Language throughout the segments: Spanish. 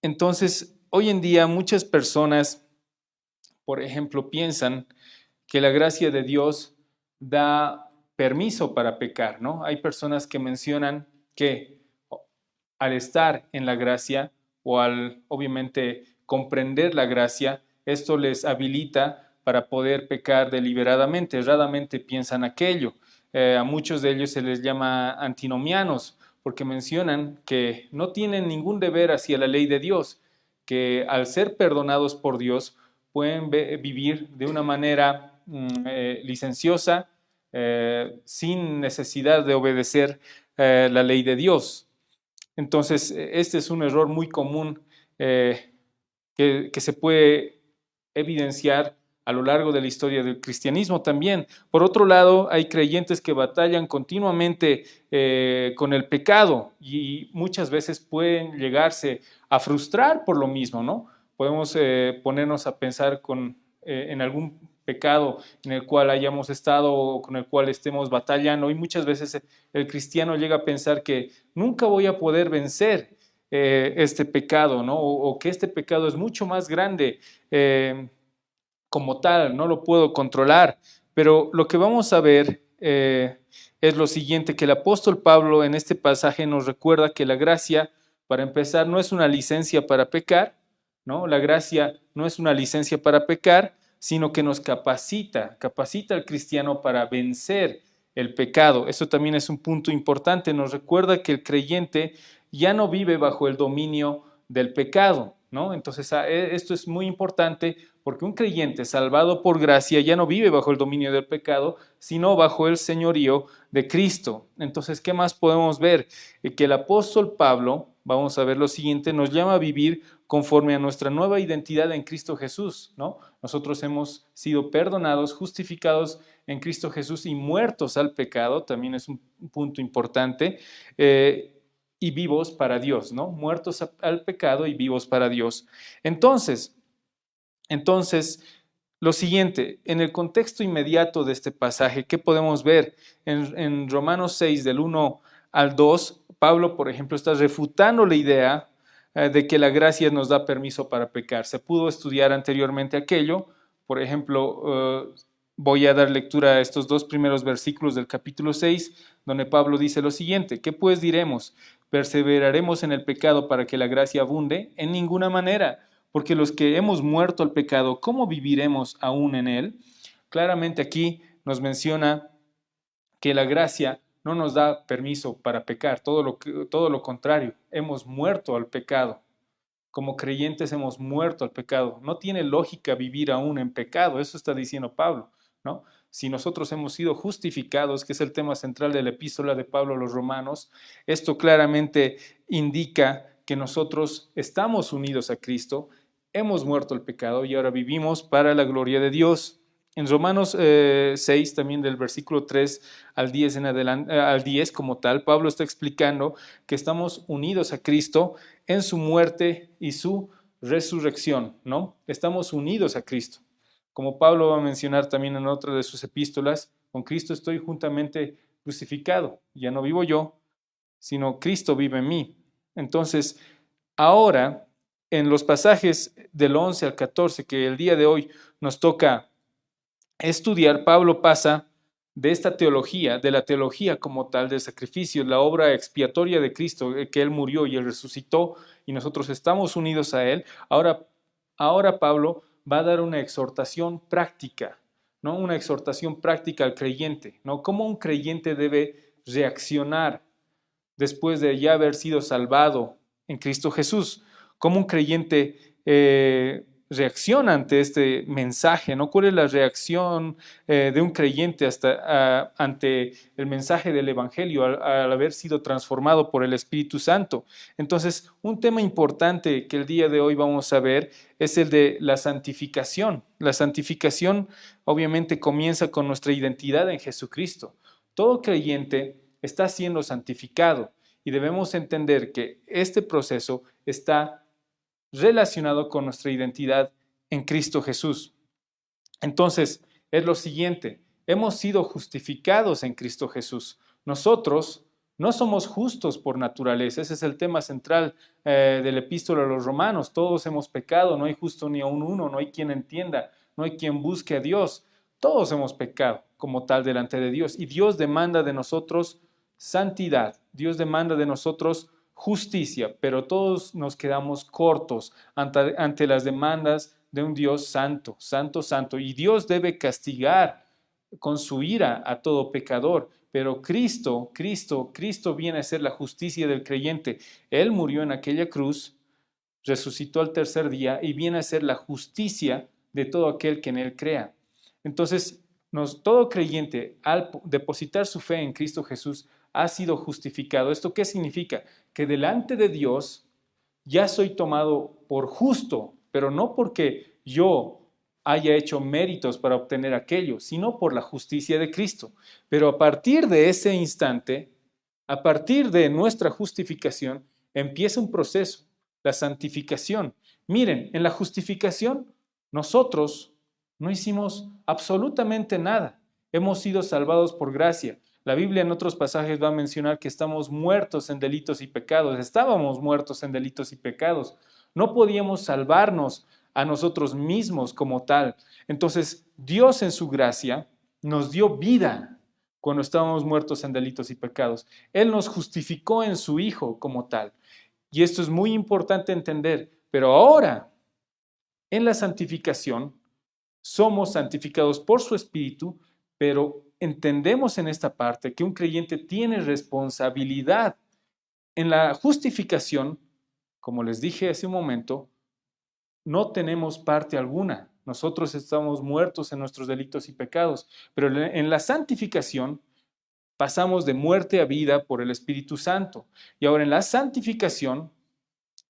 Entonces, hoy en día muchas personas, por ejemplo, piensan que la gracia de Dios da permiso para pecar, ¿no? Hay personas que mencionan que al estar en la gracia o al, obviamente, comprender la gracia, esto les habilita para poder pecar deliberadamente. Raramente piensan aquello. A muchos de ellos se les llama antinomianos, porque mencionan que no tienen ningún deber hacia la ley de Dios, que al ser perdonados por Dios pueden vivir de una manera licenciosa, sin necesidad de obedecer la ley de Dios. Entonces, este es un error muy común que se puede evidenciar a lo largo de la historia del cristianismo también. Por otro lado, hay creyentes que batallan continuamente con el pecado y muchas veces pueden llegarse a frustrar por lo mismo, ¿no? Podemos ponernos a pensar en algún pecado en el cual hayamos estado o con el cual estemos batallando y muchas veces el cristiano llega a pensar que nunca voy a poder vencer este pecado, ¿no? O que este pecado es mucho más grande como tal, no lo puedo controlar. Pero lo que vamos a ver es lo siguiente, que el apóstol Pablo en este pasaje nos recuerda que la gracia, para empezar, no es una licencia para pecar, ¿no? La gracia no es una licencia para pecar, sino que nos capacita al cristiano para vencer el pecado. Eso también es un punto importante. Nos recuerda que el creyente ya no vive bajo el dominio del pecado, ¿no? Entonces, esto es muy importante porque un creyente salvado por gracia ya no vive bajo el dominio del pecado, sino bajo el señorío de Cristo. Entonces, ¿qué más podemos ver? Que el apóstol Pablo, vamos a ver lo siguiente, nos llama a vivir conforme a nuestra nueva identidad en Cristo Jesús, ¿no? Nosotros hemos sido perdonados, justificados en Cristo Jesús y muertos al pecado, también es un punto importante, y vivos para Dios, ¿no? Muertos al pecado y vivos para Dios. Entonces, lo siguiente, en el contexto inmediato de este pasaje, ¿qué podemos ver? En Romanos 6, del 1 al 2, Pablo, por ejemplo, está refutando la idea de que la gracia nos da permiso para pecar. Se pudo estudiar anteriormente aquello. Por ejemplo, voy a dar lectura a estos dos primeros versículos del capítulo 6, donde Pablo dice lo siguiente: ¿qué pues diremos? ¿Perseveraremos en el pecado para que la gracia abunde? En ninguna manera, porque los que hemos muerto al pecado, ¿cómo viviremos aún en él? Claramente aquí nos menciona que la gracia no nos da permiso para pecar, todo lo contrario, hemos muerto al pecado. Como creyentes hemos muerto al pecado. No tiene lógica vivir aún en pecado, eso está diciendo Pablo, ¿no? Si nosotros hemos sido justificados, que es el tema central de la epístola de Pablo a los romanos, esto claramente indica que nosotros estamos unidos a Cristo, hemos muerto al pecado y ahora vivimos para la gloria de Dios. En Romanos 6, también del versículo 3 al 10 en adelante, al 10 como tal, Pablo está explicando que estamos unidos a Cristo en su muerte y su resurrección, ¿no? Estamos unidos a Cristo. Como Pablo va a mencionar también en otra de sus epístolas, con Cristo estoy juntamente crucificado. Ya no vivo yo, sino Cristo vive en mí. Entonces, ahora, en los pasajes del 11 al 14, que el día de hoy nos toca estudiar, Pablo pasa de esta teología, de la teología como tal, del sacrificio, la obra expiatoria de Cristo, que Él murió y Él resucitó y nosotros estamos unidos a Él. Ahora Pablo va a dar una exhortación práctica, ¿no? Una exhortación práctica al creyente, ¿no? ¿Cómo un creyente debe reaccionar después de ya haber sido salvado en Cristo Jesús? ¿Cómo un creyente reacciona ante este mensaje? ¿No? ¿Cuál es la reacción de un creyente ante el mensaje del Evangelio al haber sido transformado por el Espíritu Santo? Entonces, un tema importante que el día de hoy vamos a ver es el de la santificación. La santificación obviamente comienza con nuestra identidad en Jesucristo. Todo creyente está siendo santificado y debemos entender que este proceso está relacionado con nuestra identidad en Cristo Jesús. Entonces, es lo siguiente, hemos sido justificados en Cristo Jesús. Nosotros No somos justos por naturaleza, ese es el tema central del epístola a los Romanos. Todos hemos pecado, no hay justo ni aun uno, no hay quien entienda, no hay quien busque a Dios. Todos hemos pecado como tal delante de Dios y Dios demanda de nosotros santidad, Dios demanda de nosotros justicia, pero todos nos quedamos cortos ante las demandas de un Dios santo, santo, santo. Y Dios debe castigar con su ira a todo pecador. Pero Cristo viene a ser la justicia del creyente. Él murió en aquella cruz, resucitó al tercer día y viene a ser la justicia de todo aquel que en Él crea. Entonces, todo creyente, al depositar su fe en Cristo Jesús, ha sido justificado. ¿Esto qué significa? Que delante de Dios ya soy tomado por justo, pero no porque yo haya hecho méritos para obtener aquello, sino por la justicia de Cristo. Pero a partir de ese instante, a partir de nuestra justificación, empieza un proceso, la santificación. Miren, en la justificación nosotros no hicimos absolutamente nada. Hemos sido salvados por gracia. La Biblia en otros pasajes va a mencionar que estamos muertos en delitos y pecados. Estábamos muertos en delitos y pecados. No podíamos salvarnos a nosotros mismos como tal. Entonces, Dios en su gracia nos dio vida cuando estábamos muertos en delitos y pecados. Él nos justificó en su Hijo como tal. Y esto es muy importante entender. Pero ahora, en la santificación, somos santificados por su Espíritu, pero entendemos en esta parte que un creyente tiene responsabilidad. En la justificación, como les dije hace un momento, no tenemos parte alguna. Nosotros estamos muertos en nuestros delitos y pecados, pero en la santificación pasamos de muerte a vida por el Espíritu Santo. Y ahora en la santificación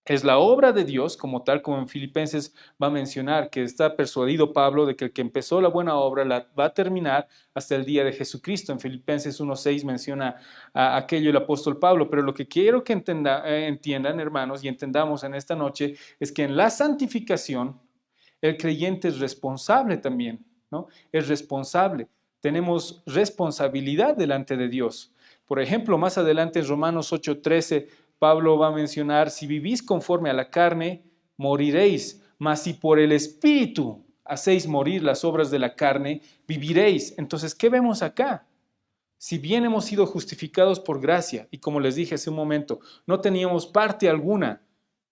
es la obra de Dios, como tal como en Filipenses va a mencionar, que está persuadido Pablo de que el que empezó la buena obra la va a terminar hasta el día de Jesucristo. En Filipenses 1:6 menciona aquello el apóstol Pablo, pero lo que quiero que entiendan, hermanos, y entendamos en esta noche, es que en la santificación el creyente es responsable también, ¿no? Es responsable. Tenemos responsabilidad delante de Dios. Por ejemplo, más adelante en Romanos 8:13, Pablo va a mencionar, si vivís conforme a la carne, moriréis, mas si por el Espíritu hacéis morir las obras de la carne, viviréis. Entonces, ¿qué vemos acá? Si bien hemos sido justificados por gracia, y como les dije hace un momento, no teníamos parte alguna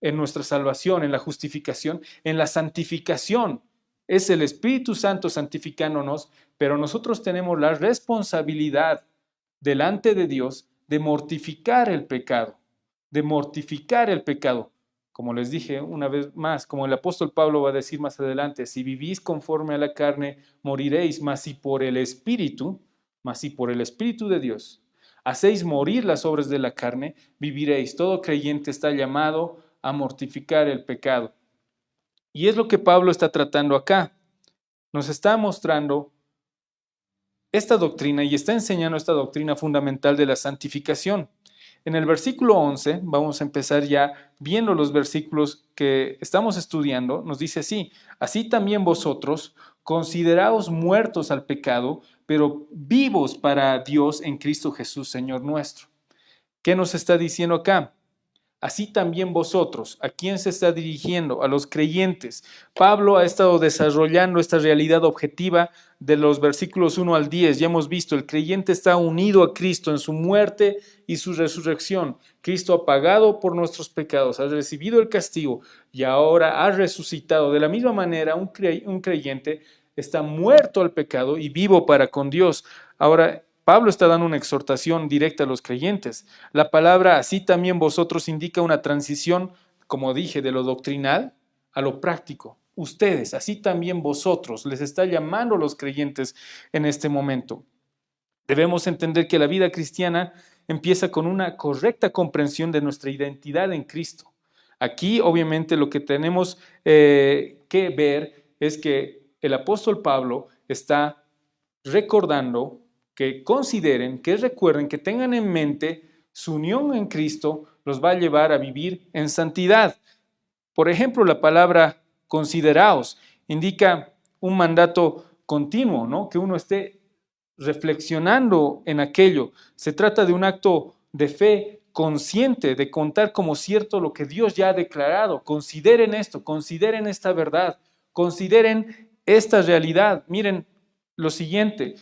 en nuestra salvación, en la justificación, en la santificación, es el Espíritu Santo santificándonos, pero nosotros tenemos la responsabilidad delante de Dios de mortificar el pecado, de mortificar el pecado. Como les dije una vez más, como el apóstol Pablo va a decir más adelante, si vivís conforme a la carne, moriréis, mas si por el Espíritu de Dios hacéis morir las obras de la carne, viviréis. Todo creyente está llamado a mortificar el pecado. Y es lo que Pablo está tratando acá. Nos está mostrando esta doctrina y está enseñando esta doctrina fundamental de la santificación. En el versículo 11, vamos a empezar ya viendo los versículos que estamos estudiando, nos dice así también vosotros consideraos muertos al pecado, pero vivos para Dios en Cristo Jesús, Señor nuestro. ¿Qué nos está diciendo acá? Así también vosotros. ¿A quién se está dirigiendo? A los creyentes. Pablo ha estado desarrollando esta realidad objetiva de los versículos 1 al 10. Ya hemos visto, el creyente está unido a Cristo en su muerte y su resurrección. Cristo ha pagado por nuestros pecados, ha recibido el castigo y ahora ha resucitado. De la misma manera, un creyente está muerto al pecado y vivo para con Dios. Ahora, Pablo está dando una exhortación directa a los creyentes. La palabra así también vosotros indica una transición, como dije, de lo doctrinal a lo práctico. Ustedes, así también vosotros, les está llamando a los creyentes en este momento. Debemos entender que la vida cristiana empieza con una correcta comprensión de nuestra identidad en Cristo. Aquí, obviamente, lo que tenemos que ver es que el apóstol Pablo está recordando que consideren, que recuerden, que tengan en mente su unión en Cristo los va a llevar a vivir en santidad. Por ejemplo, la palabra consideraos indica un mandato continuo, ¿no? Que uno esté reflexionando en aquello. Se trata de un acto de fe consciente, de contar como cierto lo que Dios ya ha declarado. Consideren esto, consideren esta verdad, consideren esta realidad. Miren lo siguiente,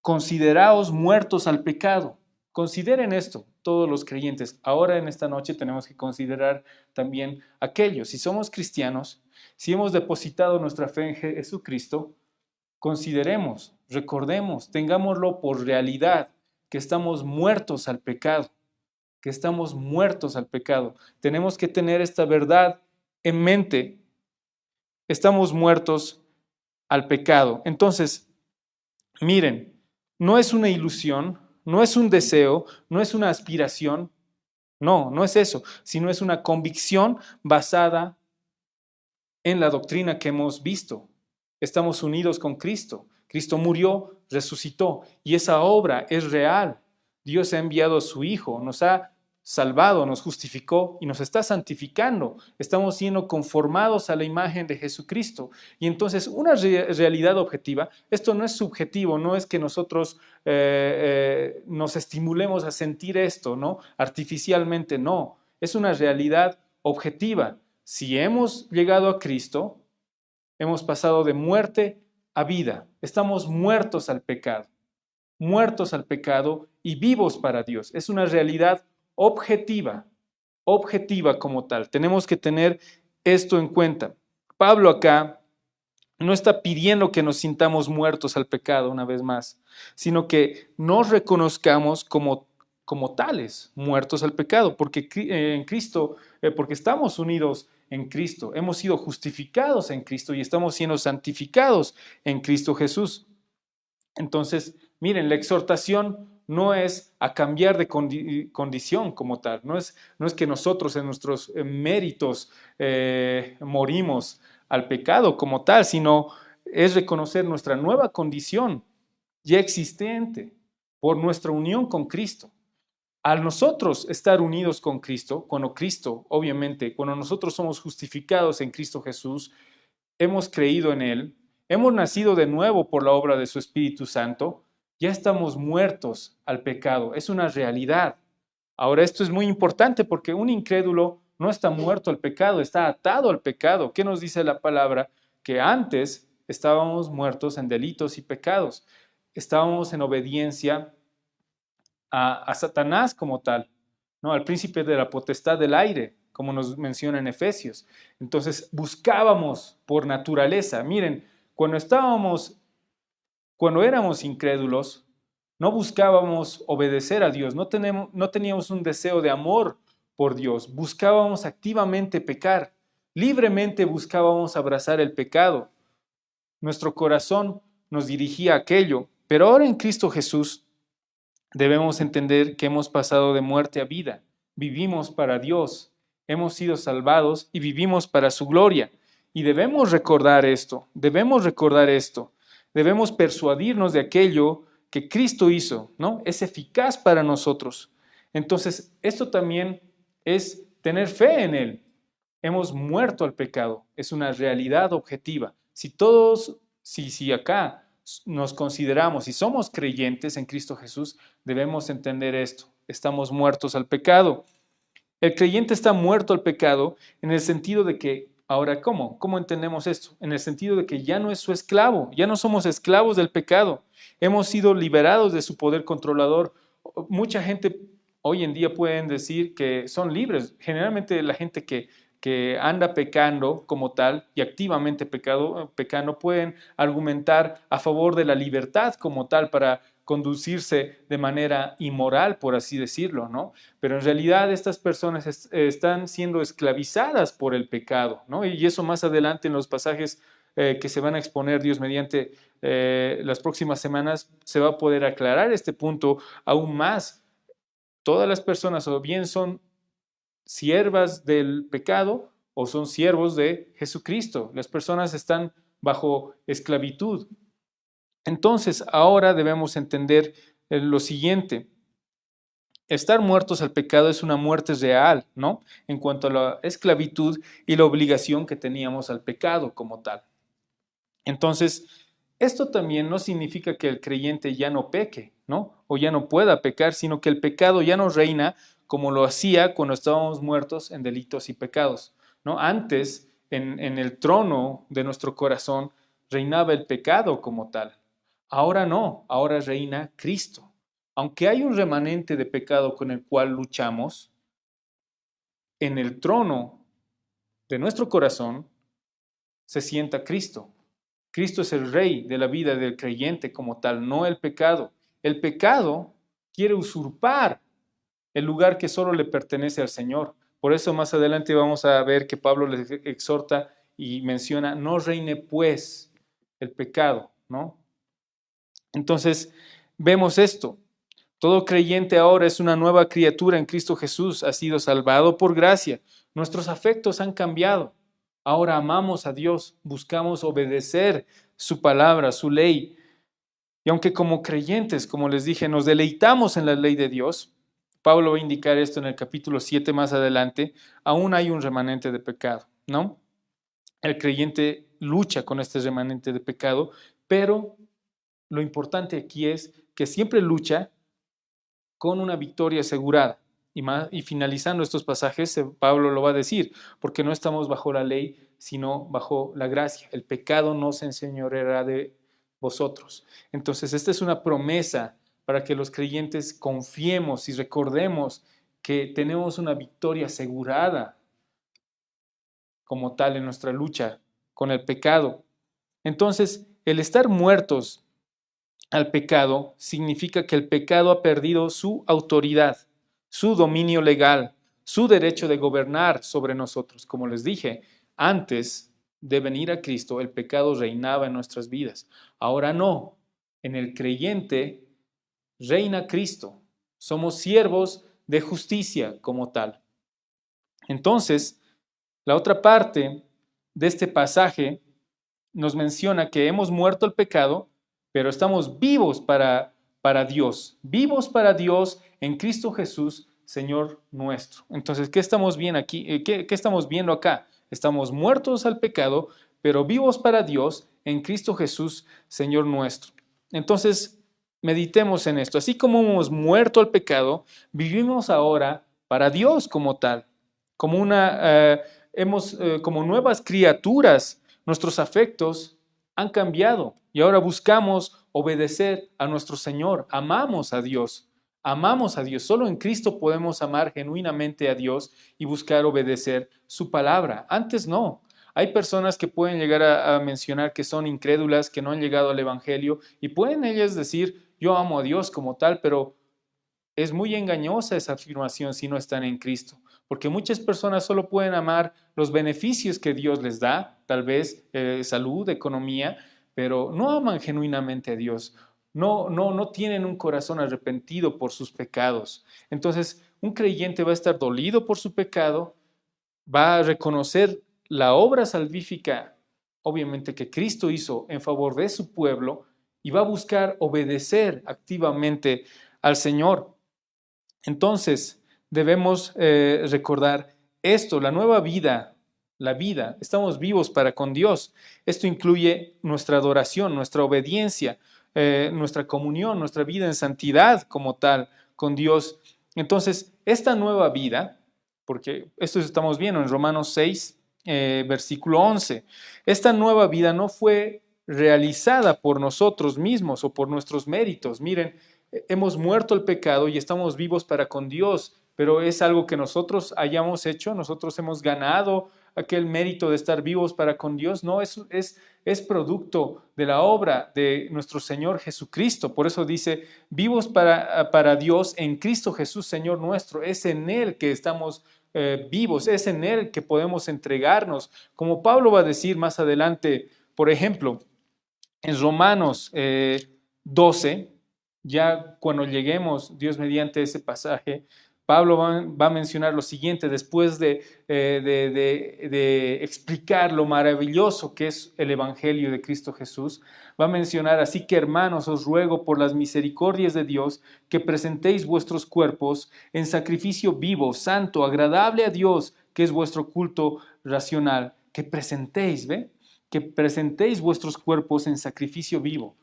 consideraos muertos al pecado. Consideren esto, todos los creyentes. Ahora en esta noche tenemos que considerar también aquellos. Si somos cristianos, si hemos depositado nuestra fe en Jesucristo, consideremos, recordemos, tengámoslo por realidad, que estamos muertos al pecado, que estamos muertos al pecado. Tenemos que tener esta verdad en mente. Estamos muertos al pecado. Entonces, miren, no es una ilusión, no es un deseo, no es una aspiración, no es eso, sino es una convicción basada en la doctrina que hemos visto. Estamos unidos con Cristo. Cristo murió, resucitó y esa obra es real. Dios ha enviado a su Hijo, nos ha salvado, nos justificó y nos está santificando. Estamos siendo conformados a la imagen de Jesucristo. Y entonces una realidad objetiva, esto no es subjetivo, no es que nosotros nos estimulemos a sentir esto, ¿no? Artificialmente, no. Es una realidad objetiva. Si hemos llegado a Cristo, hemos pasado de muerte a vida. Estamos muertos al pecado y vivos para Dios. Es una realidad objetiva como tal. Tenemos que tener esto en cuenta. Pablo acá no está pidiendo que nos sintamos muertos al pecado una vez más, sino que nos reconozcamos como tales, muertos al pecado, porque en Cristo, porque estamos unidos en Cristo, hemos sido justificados en Cristo y estamos siendo santificados en Cristo Jesús. Entonces, miren, la exhortación no es a cambiar de condición como tal, no es que nosotros en nuestros méritos morimos al pecado como tal, sino es reconocer nuestra nueva condición ya existente por nuestra unión con Cristo. Al nosotros estar unidos con Cristo, obviamente, cuando nosotros somos justificados en Cristo Jesús, hemos creído en Él, hemos nacido de nuevo por la obra de su Espíritu Santo, ya estamos muertos al pecado, es una realidad. Ahora, esto es muy importante porque un incrédulo no está muerto al pecado, está atado al pecado. ¿Qué nos dice la palabra? Que antes estábamos muertos en delitos y pecados, estábamos en obediencia a Satanás como tal, ¿no? Al príncipe de la potestad del aire, como nos menciona en Efesios. Entonces buscábamos por naturaleza. Miren, cuando éramos incrédulos, no buscábamos obedecer a Dios, no teníamos un deseo de amor por Dios, buscábamos activamente pecar, libremente buscábamos abrazar el pecado. Nuestro corazón nos dirigía a aquello, pero ahora en Cristo Jesús debemos entender que hemos pasado de muerte a vida, vivimos para Dios, hemos sido salvados y vivimos para su gloria. Y debemos recordar esto, debemos persuadirnos de aquello que Cristo hizo, ¿no? Es eficaz para nosotros. Entonces, esto también es tener fe en Él. Hemos muerto al pecado, es una realidad objetiva. Si acá nos consideramos y somos creyentes en Cristo Jesús, debemos entender esto. Estamos muertos al pecado. El creyente está muerto al pecado en el sentido de que, ahora, ¿cómo? ¿Cómo entendemos esto? En el sentido de que ya no es su esclavo, ya no somos esclavos del pecado. Hemos sido liberados de su poder controlador. Mucha gente hoy en día pueden decir que son libres. Generalmente la gente que anda pecando como tal y activamente pecando pueden argumentar a favor de la libertad como tal para conducirse de manera inmoral, por así decirlo, ¿no? Pero en realidad estas personas están siendo esclavizadas por el pecado, ¿no? Y eso más adelante en los pasajes que se van a exponer Dios mediante las próximas semanas se va a poder aclarar este punto aún más. Todas las personas o bien son siervas del pecado o son siervos de Jesucristo. Las personas están bajo esclavitud. Entonces, ahora debemos entender lo siguiente. Estar muertos al pecado es una muerte real, ¿no? En cuanto a la esclavitud y la obligación que teníamos al pecado como tal. Entonces, Esto también no significa que el creyente ya no peque, ¿no? O ya no pueda pecar, sino que el pecado ya no reina como lo hacía cuando estábamos muertos en delitos y pecados, ¿no? Antes, en el trono de nuestro corazón, reinaba el pecado como tal. Ahora no, ahora reina Cristo. Aunque hay un remanente de pecado con el cual luchamos, en el trono de nuestro corazón se sienta Cristo. Cristo es el rey de la vida del creyente como tal, no el pecado. El pecado quiere usurpar el lugar que solo le pertenece al Señor. Por eso más adelante vamos a ver que Pablo les exhorta y menciona, no reine pues el pecado, ¿no? Entonces, vemos esto. Todo creyente ahora es una nueva criatura en Cristo Jesús, ha sido salvado por gracia. Nuestros afectos han cambiado. Ahora amamos a Dios, buscamos obedecer su palabra, su ley. Y aunque como creyentes, como les dije, nos deleitamos en la ley de Dios, Pablo va a indicar esto en el capítulo 7 más adelante, aún hay un remanente de pecado, ¿no? El creyente lucha con este remanente de pecado, pero lo importante aquí es que siempre lucha con una victoria asegurada. Y finalizando estos pasajes, Pablo lo va a decir, porque no estamos bajo la ley, sino bajo la gracia. El pecado no se enseñoreará de vosotros. Entonces, esta es una promesa para que los creyentes confiemos y recordemos que tenemos una victoria asegurada como tal en nuestra lucha con el pecado. Entonces, el estar muertos al pecado significa que el pecado ha perdido su autoridad, su dominio legal, su derecho de gobernar sobre nosotros. Como les dije, antes de venir a Cristo, el pecado reinaba en nuestras vidas. Ahora no. En el creyente reina Cristo. Somos siervos de justicia como tal. Entonces, la otra parte de este pasaje nos menciona que hemos muerto al pecado, pero estamos vivos para Dios, vivos para Dios en Cristo Jesús, Señor nuestro. Entonces, ¿qué estamos viendo aquí? ¿Qué estamos viendo acá? Estamos muertos al pecado, pero vivos para Dios en Cristo Jesús, Señor nuestro. Entonces, meditemos en esto. Así como hemos muerto al pecado, vivimos ahora para Dios como tal, como como nuevas criaturas. Nuestros afectos han cambiado y ahora buscamos obedecer a nuestro Señor. Amamos a Dios. Amamos a Dios. Solo en Cristo podemos amar genuinamente a Dios y buscar obedecer su palabra. Antes no. Hay personas que pueden llegar a mencionar que son incrédulas, que no han llegado al Evangelio y pueden ellas decir, yo amo a Dios como tal, pero es muy engañosa esa afirmación si no están en Cristo, porque muchas personas solo pueden amar los beneficios que Dios les da, tal vez salud, economía, pero no aman genuinamente a Dios. No tienen un corazón arrepentido por sus pecados. Entonces, un creyente va a estar dolido por su pecado, va a reconocer la obra salvífica, obviamente, que Cristo hizo en favor de su pueblo y va a buscar obedecer activamente al Señor. Entonces, debemos recordar esto, la nueva vida, la vida, estamos vivos para con Dios. Esto incluye nuestra adoración, nuestra obediencia, nuestra comunión, nuestra vida en santidad como tal con Dios. Entonces, esta nueva vida, porque esto estamos viendo en Romanos 6, versículo 11, esta nueva vida no fue realizada por nosotros mismos o por nuestros méritos. Miren, hemos muerto el pecado y estamos vivos para con Dios, pero es algo que nosotros hayamos hecho, nosotros hemos ganado aquel mérito de estar vivos para con Dios. No, es producto de la obra de nuestro Señor Jesucristo. Por eso dice, vivos para Dios en Cristo Jesús, Señor nuestro. Es en Él que estamos vivos, es en Él que podemos entregarnos. Como Pablo va a decir más adelante, por ejemplo, en Romanos 12, ya cuando lleguemos, Dios mediante ese pasaje, Pablo va a mencionar lo siguiente, después de explicar lo maravilloso que es el Evangelio de Cristo Jesús, va a mencionar, así que hermanos, os ruego por las misericordias de Dios, que presentéis vuestros cuerpos en sacrificio vivo, santo, agradable a Dios, que es vuestro culto racional, que presentéis, ¿ve? que presentéis vuestros cuerpos en sacrificio vivo,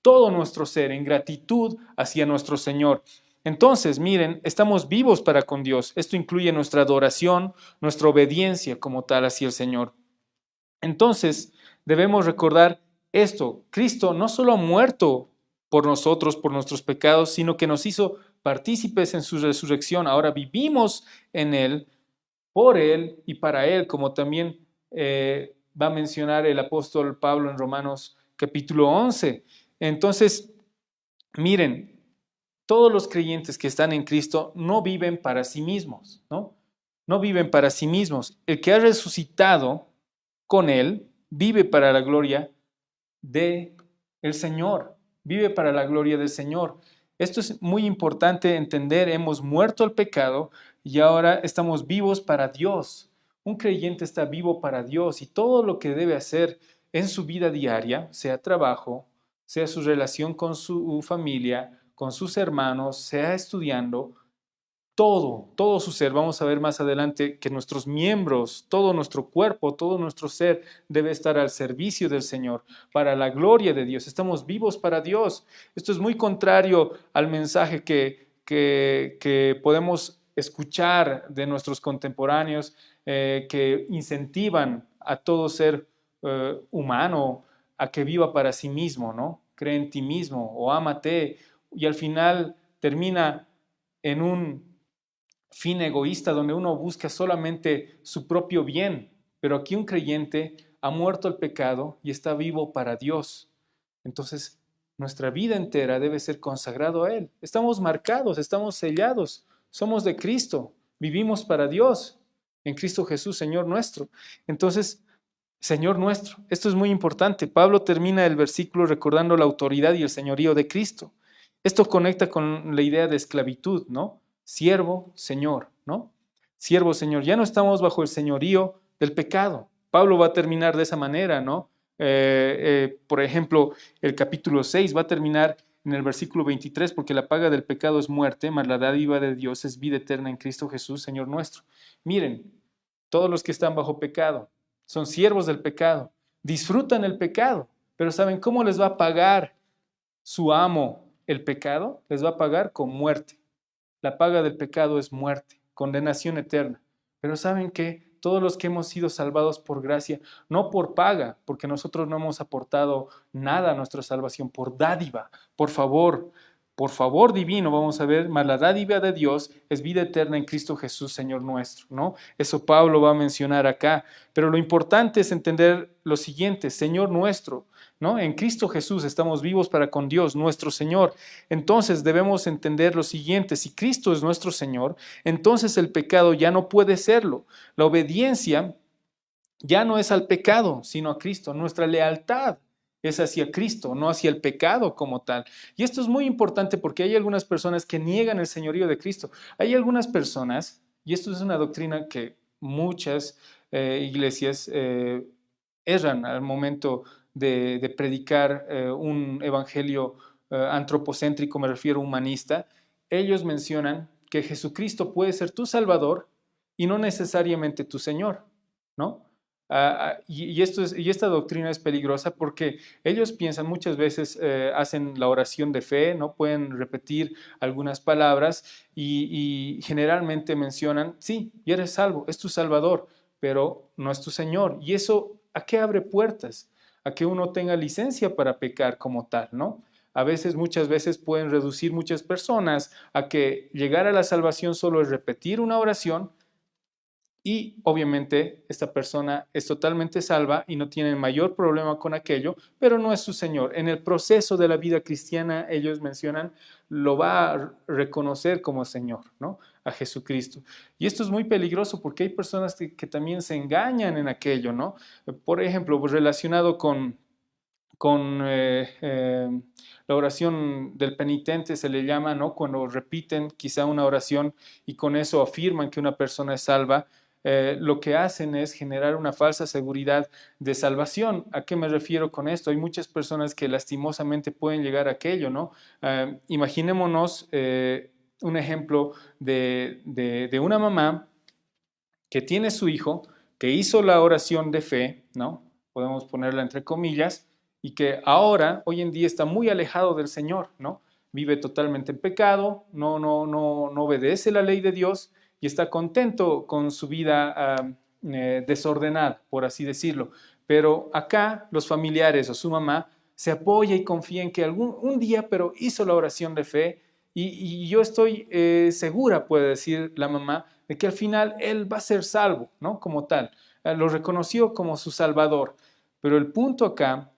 todo nuestro ser en gratitud hacia nuestro Señor. Entonces, miren, estamos vivos para con Dios. Esto incluye nuestra adoración, nuestra obediencia como tal hacia el Señor. Entonces, debemos recordar esto. Cristo no solo ha muerto por nosotros, por nuestros pecados, sino que nos hizo partícipes en su resurrección. Ahora vivimos en Él, por Él y para Él, como también va a mencionar el apóstol Pablo en Romanos capítulo 11. Entonces, miren, todos los creyentes que están en Cristo no viven para sí mismos, ¿no? No viven para sí mismos. El que ha resucitado con Él vive para la gloria del Señor, vive para la gloria del Señor. Esto es muy importante entender. Hemos muerto al pecado y ahora estamos vivos para Dios. Un creyente está vivo para Dios y todo lo que debe hacer en su vida diaria, sea trabajo, sea su relación con su familia, con sus hermanos, sea estudiando, todo su ser. Vamos a ver más adelante que nuestros miembros, todo nuestro cuerpo, todo nuestro ser debe estar al servicio del Señor, para la gloria de Dios. Estamos vivos para Dios. Esto es muy contrario al mensaje que podemos escuchar de nuestros contemporáneos que incentivan a todo ser humano a que viva para sí mismo, ¿no? Cree en ti mismo o ámate, y al final termina en un fin egoísta donde uno busca solamente su propio bien, pero aquí un creyente ha muerto al pecado y está vivo para Dios. Entonces, nuestra vida entera debe ser consagrado a Él. Estamos marcados, estamos sellados, somos de Cristo, vivimos para Dios, en Cristo Jesús, Señor nuestro. Entonces, Señor nuestro, esto es muy importante. Pablo termina el versículo recordando la autoridad y el señorío de Cristo. Esto conecta con la idea de esclavitud, ¿no? Siervo, Señor, ¿no? Siervo, Señor. Ya no estamos bajo el señorío del pecado. Pablo va a terminar de esa manera, ¿no? Por ejemplo, el capítulo 6 va a terminar en el versículo 23, porque la paga del pecado es muerte, mas la dádiva de Dios es vida eterna en Cristo Jesús, Señor nuestro. Miren, todos los que están bajo pecado son siervos del pecado, disfrutan el pecado, pero ¿saben cómo les va a pagar su amo el pecado? Les va a pagar con muerte. La paga del pecado es muerte, condenación eterna. Pero ¿saben qué? Todos los que hemos sido salvados por gracia, no por paga, porque nosotros no hemos aportado nada a nuestra salvación, por dádiva, por favor divino, vamos a ver, mas la dádiva de Dios es vida eterna en Cristo Jesús, Señor nuestro, ¿no? Eso Pablo va a mencionar acá. Pero lo importante es entender lo siguiente: Señor nuestro, ¿no? En Cristo Jesús estamos vivos para con Dios, nuestro Señor. Entonces debemos entender lo siguiente: si Cristo es nuestro Señor, entonces el pecado ya no puede serlo. La obediencia ya no es al pecado, sino a Cristo. Nuestra lealtad es hacia Cristo, no hacia el pecado como tal. Y esto es muy importante porque hay algunas personas que niegan el señorío de Cristo. Hay algunas personas, y esto es una doctrina que muchas iglesias erran al momento de predicar un evangelio antropocéntrico, me refiero humanista. Ellos mencionan que Jesucristo puede ser tu Salvador y no necesariamente tu Señor, ¿no? Y esta doctrina es peligrosa porque ellos piensan muchas veces, hacen la oración de fe, no pueden repetir algunas palabras y generalmente mencionan, sí, y eres salvo, es tu Salvador, pero no es tu Señor. Y eso, ¿a qué abre puertas? A que uno tenga licencia para pecar como tal, ¿no? A veces, muchas veces pueden reducir muchas personas a que llegar a la salvación solo es repetir una oración. Y obviamente esta persona es totalmente salva y no tiene mayor problema con aquello, pero no es su Señor. En el proceso de la vida cristiana, ellos mencionan, lo va a reconocer como Señor, ¿no? A Jesucristo. Y esto es muy peligroso porque hay personas que también se engañan en aquello, ¿no? Por ejemplo, pues, relacionado con la oración del penitente se le llama, ¿no? Cuando repiten quizá una oración y con eso afirman que una persona es salva, lo que hacen es generar una falsa seguridad de salvación. ¿A qué me refiero con esto? Hay muchas personas que lastimosamente pueden llegar a aquello, ¿no? Imaginémonos un ejemplo de una mamá que tiene su hijo, que hizo la oración de fe, ¿no? podemos ponerla entre comillas, y que ahora, hoy en día, está muy alejado del Señor, ¿no? Vive totalmente en pecado, no obedece la ley de Dios y está contento con su vida desordenada, por así decirlo. Pero acá los familiares o su mamá se apoya y confía en que un día, pero hizo la oración de fe y yo estoy segura, puede decir la mamá, de que al final él va a ser salvo, ¿no? Como tal. Lo reconoció como su salvador. Pero el punto acá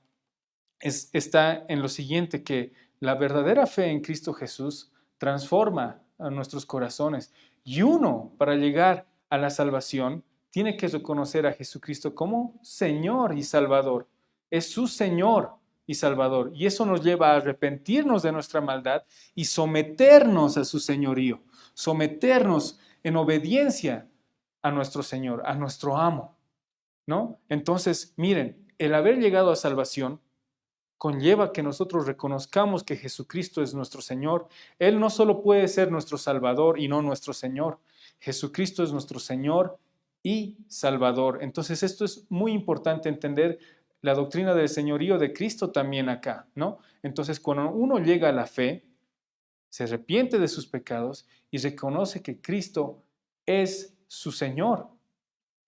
está en lo siguiente, que la verdadera fe en Cristo Jesús transforma a nuestros corazones. Y uno, para llegar a la salvación, tiene que reconocer a Jesucristo como Señor y Salvador. Es su Señor y Salvador. Y eso nos lleva a arrepentirnos de nuestra maldad y someternos a su señorío, someternos en obediencia a nuestro Señor, a nuestro amo, ¿no? Entonces, miren, el haber llegado a salvación conlleva que nosotros reconozcamos que Jesucristo es nuestro Señor. Él no solo puede ser nuestro Salvador y no nuestro Señor. Jesucristo es nuestro Señor y Salvador. Entonces esto es muy importante entender la doctrina del señorío de Cristo también acá, ¿no? Entonces cuando uno llega a la fe, se arrepiente de sus pecados y reconoce que Cristo es su Señor,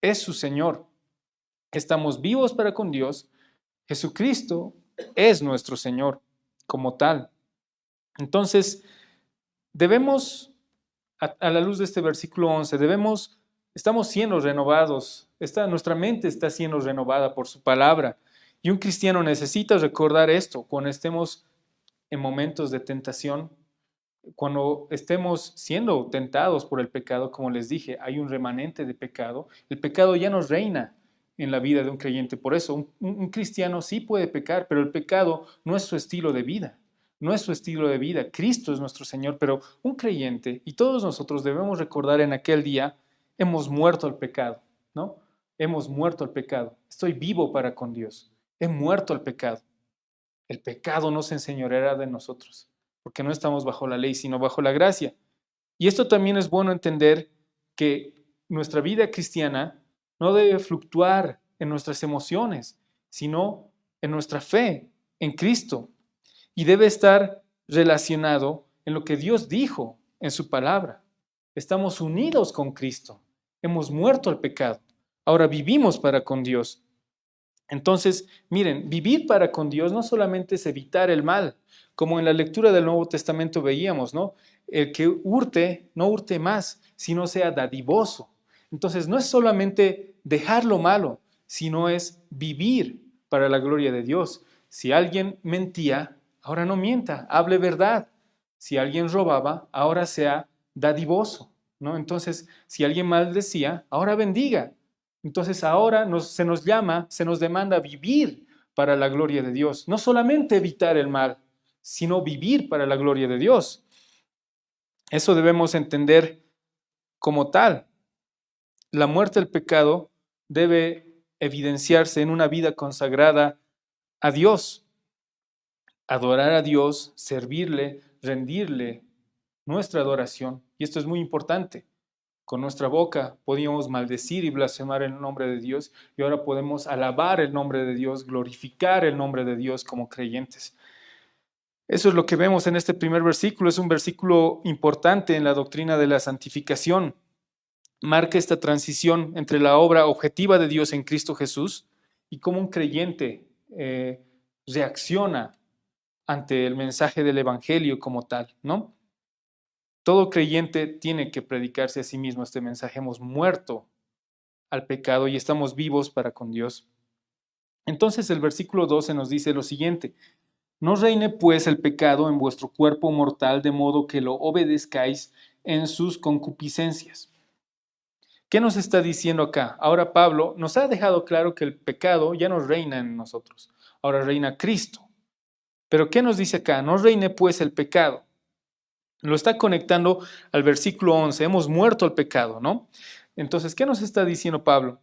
es su Señor. Estamos vivos para con Dios. Jesucristo es nuestro Señor como tal. Entonces, debemos, a la luz de este versículo 11, estamos siendo renovados, nuestra mente está siendo renovada por su palabra. Y un cristiano necesita recordar esto cuando estemos en momentos de tentación, cuando estemos siendo tentados por el pecado. Como les dije, hay un remanente de pecado. El pecado ya nos reina en la vida de un creyente. Por eso, un cristiano sí puede pecar, pero el pecado no es su estilo de vida. No es su estilo de vida. Cristo es nuestro Señor, pero un creyente, y todos nosotros debemos recordar en aquel día, hemos muerto al pecado, ¿no? Hemos muerto al pecado. Estoy vivo para con Dios. He muerto al pecado. El pecado no se enseñoreará de nosotros, porque no estamos bajo la ley, sino bajo la gracia. Y esto también es bueno entender, que nuestra vida cristiana no debe fluctuar en nuestras emociones, sino en nuestra fe en Cristo. Y debe estar relacionado en lo que Dios dijo en su palabra. Estamos unidos con Cristo. Hemos muerto al pecado. Ahora vivimos para con Dios. Entonces, miren, vivir para con Dios no solamente es evitar el mal, como en la lectura del Nuevo Testamento veíamos, ¿no? El que hurte, no hurte más, sino sea dadivoso. Entonces, no es solamente dejar lo malo, sino es vivir para la gloria de Dios. Si alguien mentía, ahora no mienta, hable verdad. Si alguien robaba, ahora sea dadivoso, ¿no? Entonces, si alguien maldecía, ahora bendiga. Entonces ahora se nos llama, se nos demanda vivir para la gloria de Dios. No solamente evitar el mal, sino vivir para la gloria de Dios. Eso debemos entender como tal. La muerte al pecado debe evidenciarse en una vida consagrada a Dios. Adorar a Dios, servirle, rendirle nuestra adoración. Y esto es muy importante. Con nuestra boca podíamos maldecir y blasfemar el nombre de Dios, y ahora podemos alabar el nombre de Dios, glorificar el nombre de Dios como creyentes. Eso es lo que vemos en este primer versículo. Es un versículo importante en la doctrina de la santificación. Marca esta transición entre la obra objetiva de Dios en Cristo Jesús y cómo un creyente reacciona ante el mensaje del Evangelio como tal, ¿no? Todo creyente tiene que predicarse a sí mismo este mensaje. Hemos muerto al pecado y estamos vivos para con Dios. Entonces el versículo 12 nos dice lo siguiente: no reine pues el pecado en vuestro cuerpo mortal, de modo que lo obedezcáis en sus concupiscencias. ¿Qué nos está diciendo acá? Ahora Pablo nos ha dejado claro que el pecado ya no reina en nosotros, ahora reina Cristo. Pero ¿qué nos dice acá? No reine pues el pecado. Lo está conectando al versículo 11, hemos muerto al pecado, ¿no? Entonces, ¿qué nos está diciendo Pablo?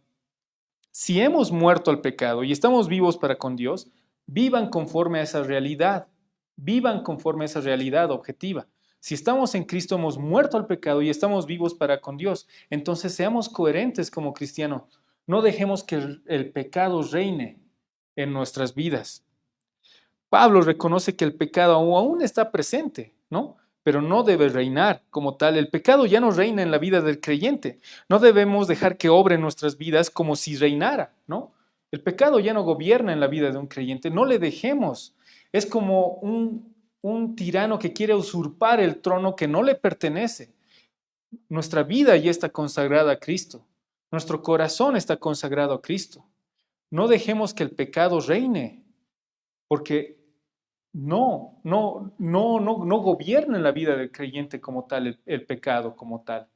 Si hemos muerto al pecado y estamos vivos para con Dios, vivan conforme a esa realidad, vivan conforme a esa realidad objetiva. Si estamos en Cristo, hemos muerto al pecado y estamos vivos para con Dios. Entonces, seamos coherentes como cristianos. No dejemos que el pecado reine en nuestras vidas. Pablo reconoce que el pecado aún está presente, ¿no? Pero no debe reinar como tal. El pecado ya no reina en la vida del creyente. No debemos dejar que obre en nuestras vidas como si reinara, ¿no? El pecado ya no gobierna en la vida de un creyente. No le dejemos. Es como un tirano que quiere usurpar el trono que no le pertenece. Nuestra vida ya está consagrada a Cristo. Nuestro corazón está consagrado a Cristo. No dejemos que el pecado reine, porque no gobierna en la vida del creyente como tal, el pecado como tal.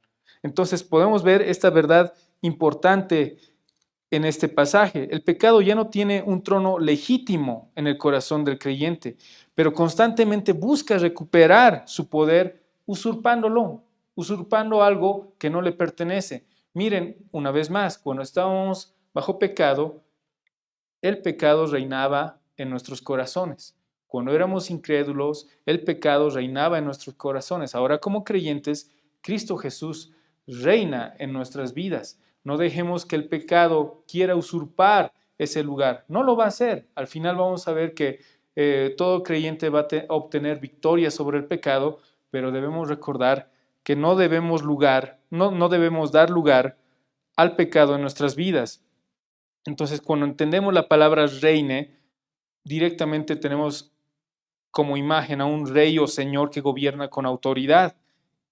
Entonces podemos ver esta verdad importante en este pasaje. El pecado ya no tiene un trono legítimo en el corazón del creyente, pero constantemente busca recuperar su poder usurpándolo, usurpando algo que no le pertenece. Miren, una vez más, cuando estábamos bajo pecado, el pecado reinaba en nuestros corazones. Cuando éramos incrédulos, el pecado reinaba en nuestros corazones. Ahora como creyentes, Cristo Jesús reina en nuestras vidas. No dejemos que el pecado quiera usurpar ese lugar. No lo va a hacer. Al final vamos a ver que todo creyente va a obtener victoria sobre el pecado, pero debemos recordar que no debemos no debemos dar lugar al pecado en nuestras vidas. Entonces, cuando entendemos la palabra reine, directamente tenemos como imagen a un rey o señor que gobierna con autoridad.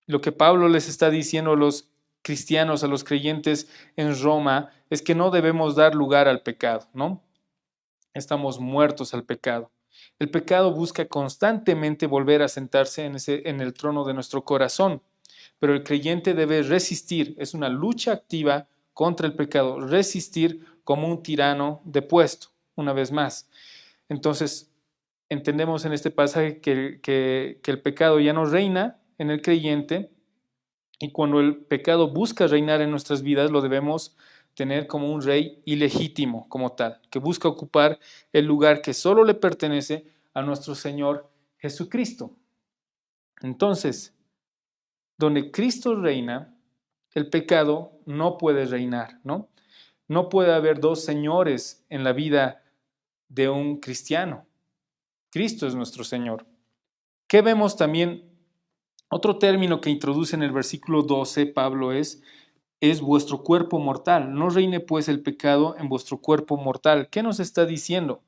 Lo que Pablo les está diciendo a los cristianos, a los creyentes en Roma, es que no debemos dar lugar al pecado, ¿no? Estamos muertos al pecado. El pecado busca constantemente volver a sentarse en el trono de nuestro corazón, pero el creyente debe resistir, es una lucha activa contra el pecado, resistir como un tirano depuesto, una vez más. Entonces, entendemos en este pasaje que el pecado ya no reina en el creyente, y cuando el pecado busca reinar en nuestras vidas, lo debemos tener como un rey ilegítimo, como tal, que busca ocupar el lugar que solo le pertenece a nuestro Señor Jesucristo. Entonces, donde Cristo reina, el pecado no puede reinar, ¿no? No puede haber dos señores en la vida de un cristiano. Cristo es nuestro Señor. ¿Qué vemos también? Otro término que introduce en el versículo 12 Pablo es vuestro cuerpo mortal. No reine pues el pecado en vuestro cuerpo mortal. ¿Qué nos está diciendo?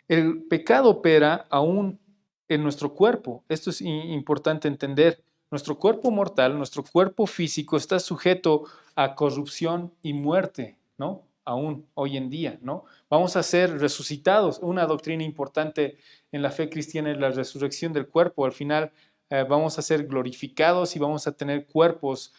El pecado opera aún en nuestro cuerpo. Esto es importante entender. Nuestro cuerpo mortal, nuestro cuerpo físico está sujeto a corrupción y muerte, ¿no? Aún hoy en día, ¿no? Vamos a ser resucitados. Una doctrina importante en la fe cristiana es la resurrección del cuerpo. Al final vamos a ser glorificados y vamos a tener cuerpos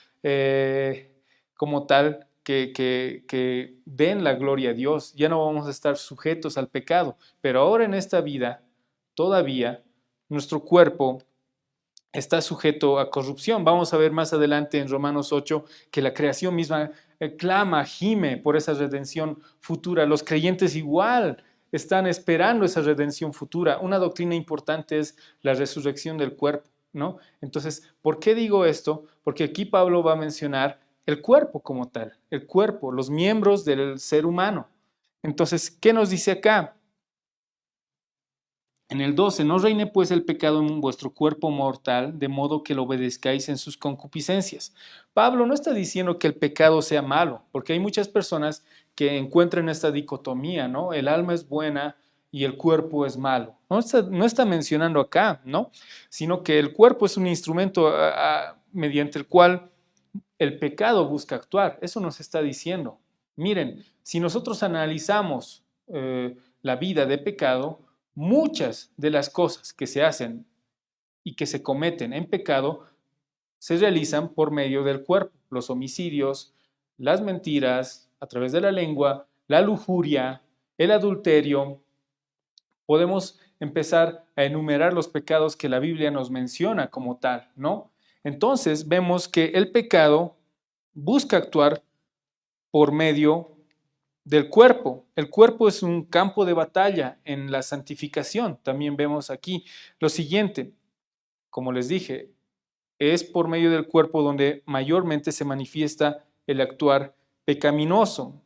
como tal que den la gloria a Dios. Ya no vamos a estar sujetos al pecado, pero ahora en esta vida, todavía, nuestro cuerpo está sujeto a corrupción. Vamos a ver más adelante en Romanos 8 que la creación misma clama, gime por esa redención futura. Los creyentes igual están esperando esa redención futura. Una doctrina importante es la resurrección del cuerpo, ¿no? Entonces, ¿por qué digo esto? Porque aquí Pablo va a mencionar el cuerpo como tal, el cuerpo, los miembros del ser humano. Entonces, ¿qué nos dice acá? En el 12, no reine pues el pecado en vuestro cuerpo mortal, de modo que lo obedezcáis en sus concupiscencias. Pablo no está diciendo que el pecado sea malo, porque hay muchas personas que encuentran esta dicotomía, ¿no? El alma es buena y el cuerpo es malo. No está mencionando acá, ¿no? Sino que el cuerpo es un instrumento mediante el cual el pecado busca actuar. Eso nos está diciendo. Miren, si nosotros analizamos la vida de pecado, muchas de las cosas que se hacen y que se cometen en pecado se realizan por medio del cuerpo. Los homicidios, las mentiras a través de la lengua, la lujuria, el adulterio. Podemos empezar a enumerar los pecados que la Biblia nos menciona como tal, ¿no? Entonces vemos que el pecado busca actuar por medio del cuerpo. El cuerpo es un campo de batalla en la santificación. También vemos aquí lo siguiente, como les dije, es por medio del cuerpo donde mayormente se manifiesta el actuar pecaminoso.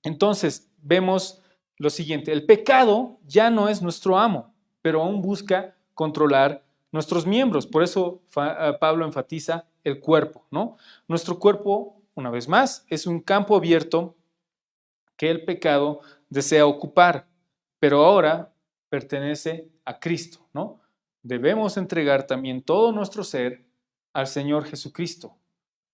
Entonces, vemos lo siguiente: el pecado ya no es nuestro amo, pero aún busca controlar nuestros miembros. Por eso Pablo enfatiza el cuerpo, ¿no? Nuestro cuerpo, una vez más, es un campo abierto que el pecado desea ocupar, pero ahora pertenece a Cristo, ¿no? Debemos entregar también todo nuestro ser al Señor Jesucristo.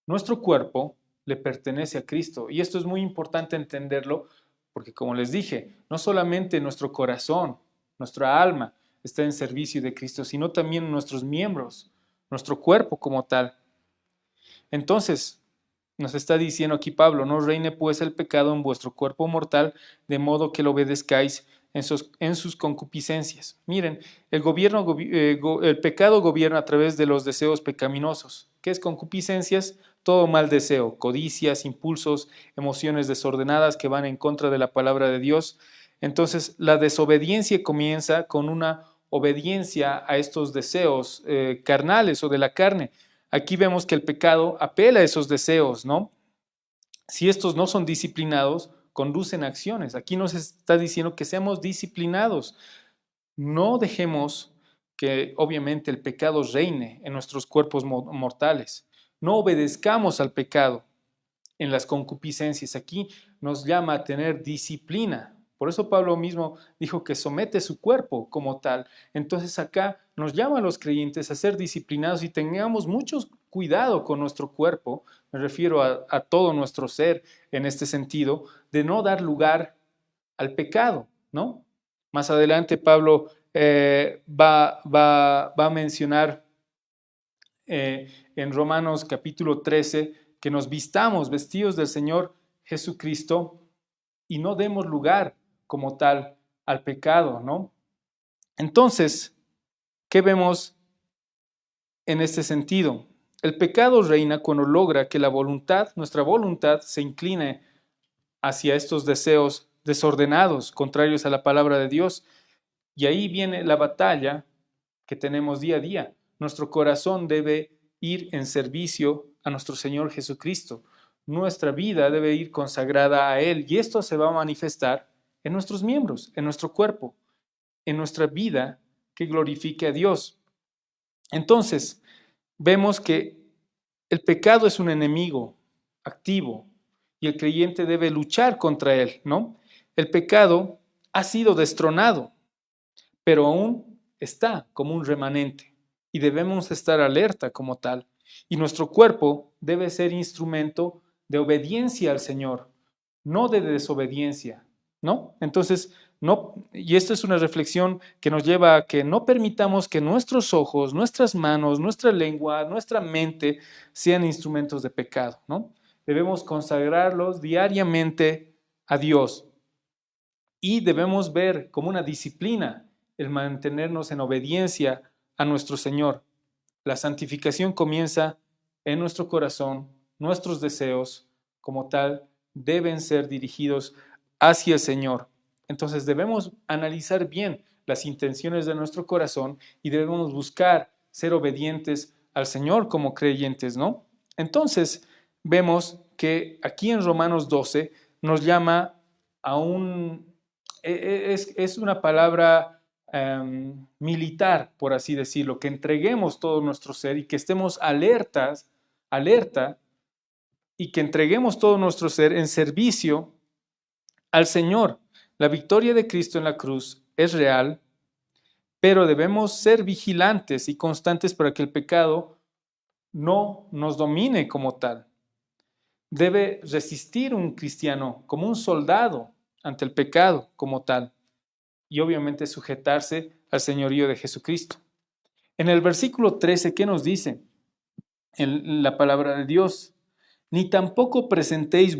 Nuestro cuerpo le pertenece a Cristo y esto es muy importante entenderlo porque, como les dije, no solamente nuestro corazón, nuestra alma está en servicio de Cristo, sino también nuestros miembros, nuestro cuerpo como tal. Entonces, nos está diciendo aquí Pablo: no reine pues el pecado en vuestro cuerpo mortal, de modo que lo obedezcáis en sus concupiscencias. Miren, el pecado gobierna a través de los deseos pecaminosos. ¿Qué es concupiscencias? Todo mal deseo, codicias, impulsos, emociones desordenadas que van en contra de la palabra de Dios. Entonces, la desobediencia comienza con una obediencia a estos deseos carnales o de la carne. Aquí vemos que el pecado apela a esos deseos, ¿no? Si estos no son disciplinados, conducen a acciones. Aquí nos está diciendo que seamos disciplinados. No dejemos que obviamente el pecado reine en nuestros cuerpos mortales. No obedezcamos al pecado en las concupiscencias. Aquí nos llama a tener disciplina. Por eso Pablo mismo dijo que somete su cuerpo como tal. Entonces acá nos llama a los creyentes a ser disciplinados y tengamos mucho cuidado con nuestro cuerpo. Me refiero a todo nuestro ser en este sentido, de no dar lugar al pecado, ¿no? Más adelante Pablo va a mencionar en Romanos capítulo 13 que nos vistamos vestidos del Señor Jesucristo y no demos lugar como tal al pecado, ¿no? Entonces, ¿qué vemos en este sentido? El pecado reina cuando logra que la voluntad, nuestra voluntad, se incline hacia estos deseos desordenados, contrarios a la palabra de Dios. Y ahí viene la batalla que tenemos día a día. Nuestro corazón debe ir en servicio a nuestro Señor Jesucristo. Nuestra vida debe ir consagrada a Él y esto se va a manifestar en nuestros miembros, en nuestro cuerpo, en nuestra vida que glorifique a Dios. Entonces, vemos que el pecado es un enemigo activo y el creyente debe luchar contra él, ¿no? El pecado ha sido destronado, pero aún está como un remanente y debemos estar alerta como tal. Y nuestro cuerpo debe ser instrumento de obediencia al Señor, no de desobediencia, ¿no? Entonces, no, y esta es una reflexión que nos lleva a que no permitamos que nuestros ojos, nuestras manos, nuestra lengua, nuestra mente sean instrumentos de pecado, ¿no? Debemos consagrarlos diariamente a Dios y debemos ver como una disciplina el mantenernos en obediencia a nuestro Señor. La santificación comienza en nuestro corazón, nuestros deseos como tal deben ser dirigidos hacia el Señor. Entonces debemos analizar bien las intenciones de nuestro corazón y debemos buscar ser obedientes al Señor como creyentes, ¿no? Entonces vemos que aquí en Romanos 12 nos llama a es una palabra militar, por así decirlo, que entreguemos todo nuestro ser y que estemos alerta, y que entreguemos todo nuestro ser en servicio al Señor. La victoria de Cristo en la cruz es real, pero debemos ser vigilantes y constantes para que el pecado no nos domine como tal. Debe resistir un cristiano como un soldado ante el pecado como tal y obviamente sujetarse al señorío de Jesucristo. En el versículo 13, ¿qué nos dice? En la palabra de Dios: ni tampoco presentéis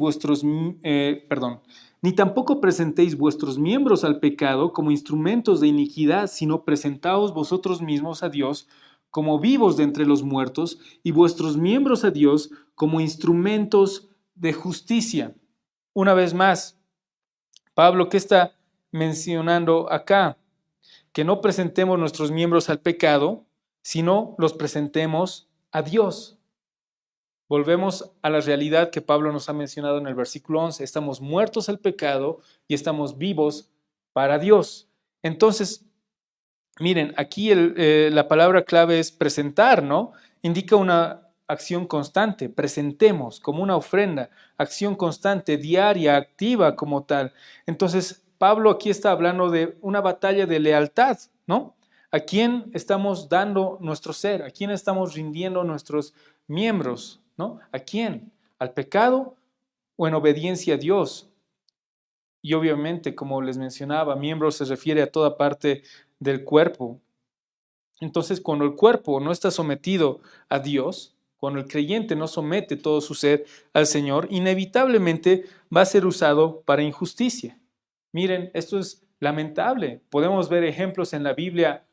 ni tampoco presentéis vuestros miembros al pecado como instrumentos de iniquidad, sino presentaos vosotros mismos a Dios como vivos de entre los muertos y vuestros miembros a Dios como instrumentos de justicia. Una vez más, Pablo, ¿qué está mencionando acá? Que no presentemos nuestros miembros al pecado, sino los presentemos a Dios. Volvemos a la realidad que Pablo nos ha mencionado en el versículo 11. Estamos muertos al pecado y estamos vivos para Dios. Entonces, miren, aquí la palabra clave es presentar, ¿no? Indica una acción constante, presentemos como una ofrenda, acción constante, diaria, activa como tal. Entonces, Pablo aquí está hablando de una batalla de lealtad, ¿no? ¿A quién estamos dando nuestro ser? ¿A quién estamos rindiendo nuestros miembros? ¿No? ¿A quién? ¿Al pecado o en obediencia a Dios? Y obviamente, como les mencionaba, miembro se refiere a toda parte del cuerpo. Entonces, cuando el cuerpo no está sometido a Dios, cuando el creyente no somete todo su ser al Señor, inevitablemente va a ser usado para injusticia. Miren, esto es lamentable. Podemos ver ejemplos en la Biblia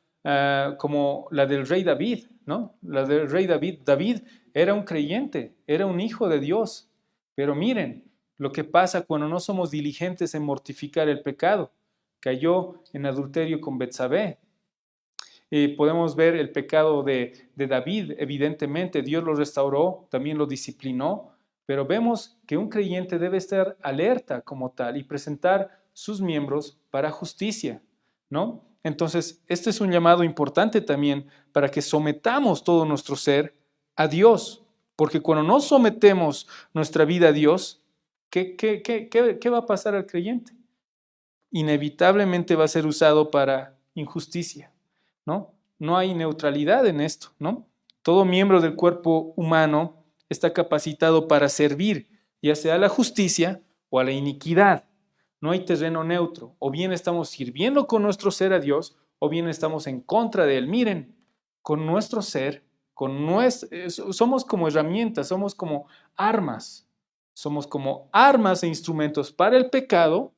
como la del rey David, ¿no? La del rey David. David era un creyente, era un hijo de Dios. Pero miren lo que pasa cuando no somos diligentes en mortificar el pecado. Cayó en adulterio con Betsabé. Podemos ver el pecado de David, evidentemente, Dios lo restauró, también lo disciplinó, pero vemos que un creyente debe estar alerta como tal y presentar sus miembros para justicia, ¿no? Entonces, este es un llamado importante también para que sometamos todo nuestro ser a Dios, porque cuando no sometemos nuestra vida a Dios, ¿qué va a pasar al creyente? Inevitablemente va a ser usado para injusticia, ¿no? No hay neutralidad en esto, ¿no? Todo miembro del cuerpo humano está capacitado para servir, ya sea a la justicia o a la iniquidad. No hay terreno neutro. O bien estamos sirviendo con nuestro ser a Dios, o bien estamos en contra de Él. Miren, con nuestro ser, somos como herramientas, somos como armas. Somos como armas e instrumentos para el pecado,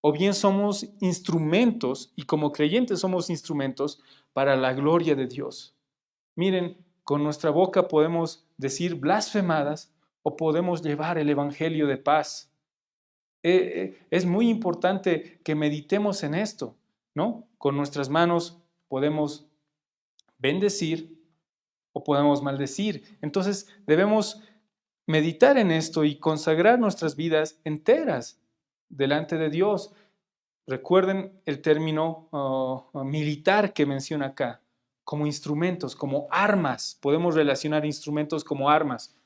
o bien somos instrumentos, y como creyentes somos instrumentos para la gloria de Dios. Miren, con nuestra boca podemos decir blasfemadas o podemos llevar el evangelio de paz. Es muy importante que meditemos en esto, ¿no? Con nuestras manos podemos bendecir o podemos maldecir. Entonces debemos meditar en esto y consagrar nuestras vidas enteras delante de Dios. Recuerden el término militar que menciona acá, como instrumentos, como armas. Podemos relacionar instrumentos como armas.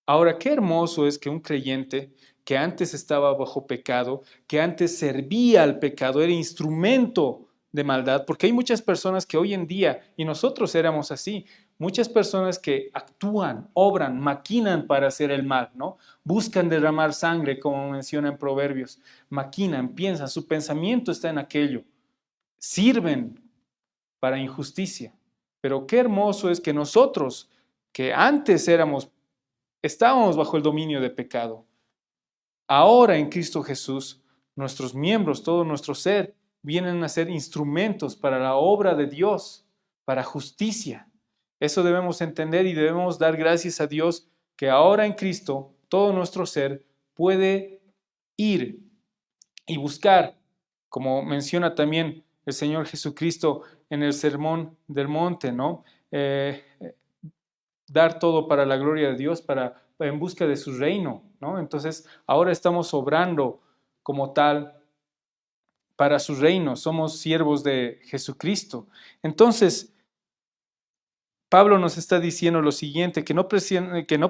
Ahora, qué hermoso es que un creyente que antes estaba bajo pecado, que antes servía al pecado, era instrumento de maldad, porque hay muchas personas que hoy en día, y nosotros éramos así, muchas personas que actúan, obran, maquinan para hacer el mal, ¿no? Buscan derramar sangre, como menciona en Proverbios, maquinan, piensan, su pensamiento está en aquello, sirven para injusticia. Pero qué hermoso es que nosotros, que antes estábamos bajo el dominio de pecado, ahora en Cristo Jesús, nuestros miembros, todo nuestro ser, vienen a ser instrumentos para la obra de Dios, para justicia. Eso debemos entender y debemos dar gracias a Dios que ahora en Cristo todo nuestro ser puede ir y buscar, como menciona también el Señor Jesucristo en el Sermón del Monte, ¿no? Dar todo para la gloria de Dios, en busca de su reino, ¿no? Entonces, ahora estamos obrando como tal para su reino, somos siervos de Jesucristo. Entonces, Pablo nos está diciendo lo siguiente, que no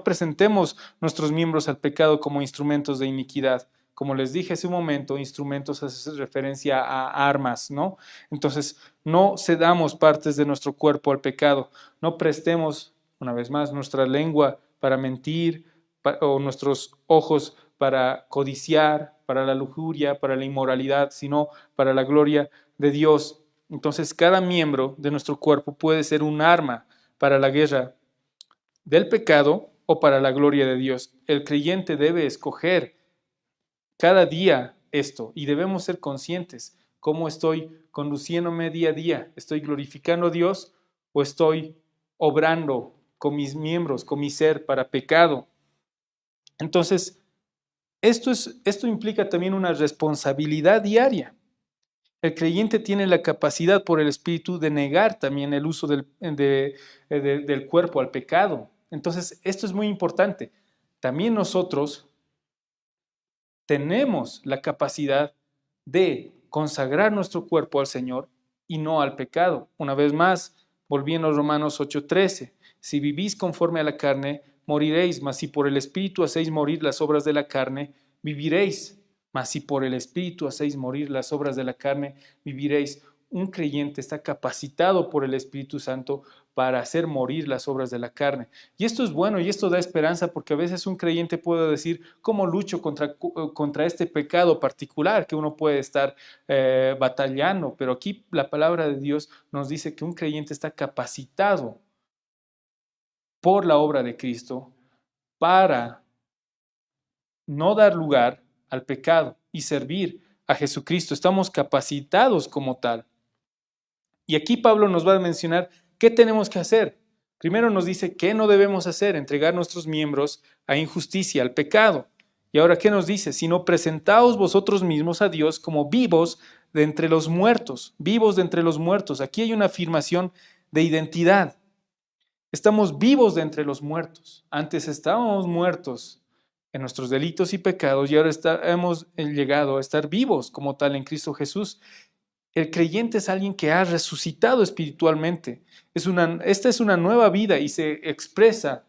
presentemos nuestros miembros al pecado como instrumentos de iniquidad. Como les dije hace un momento, instrumentos hace referencia a armas, ¿no? Entonces, no cedamos partes de nuestro cuerpo al pecado, no prestemos, una vez más, nuestra lengua para mentir o nuestros ojos para codiciar, para la lujuria, para la inmoralidad, sino para la gloria de Dios. Entonces, cada miembro de nuestro cuerpo puede ser un arma para la guerra del pecado o para la gloria de Dios. El creyente debe escoger cada día esto y debemos ser conscientes cómo estoy conduciéndome día a día. ¿Estoy glorificando a Dios o estoy obrando con mis miembros, con mi ser para pecado? Entonces, esto implica también una responsabilidad diaria. El creyente tiene la capacidad por el Espíritu de negar también el uso del cuerpo al pecado. Entonces, esto es muy importante. También nosotros tenemos la capacidad de consagrar nuestro cuerpo al Señor y no al pecado. Una vez más, volviendo a Romanos 8:13, si vivís conforme a la carne, moriréis, mas si por el Espíritu hacéis morir las obras de la carne, viviréis. Mas si por el Espíritu hacéis morir las obras de la carne, viviréis. Un creyente está capacitado por el Espíritu Santo para hacer morir las obras de la carne. Y esto es bueno y esto da esperanza porque a veces un creyente puede decir, ¿cómo lucho contra este pecado particular que uno puede estar batallando? Pero aquí la palabra de Dios nos dice que un creyente está capacitado por la obra de Cristo para no dar lugar al pecado y servir a Jesucristo. Estamos capacitados como tal. Y aquí Pablo nos va a mencionar qué tenemos que hacer. Primero nos dice qué no debemos hacer, entregar nuestros miembros a injusticia, al pecado. Y ahora, ¿qué nos dice? Sino presentaos vosotros mismos a Dios como vivos de entre los muertos, vivos de entre los muertos. Aquí hay una afirmación de identidad. Estamos vivos de entre los muertos. Antes estábamos muertos en nuestros delitos y pecados y ahora hemos llegado a estar vivos como tal en Cristo Jesús. El creyente es alguien que ha resucitado espiritualmente. Esta es una nueva vida y se expresa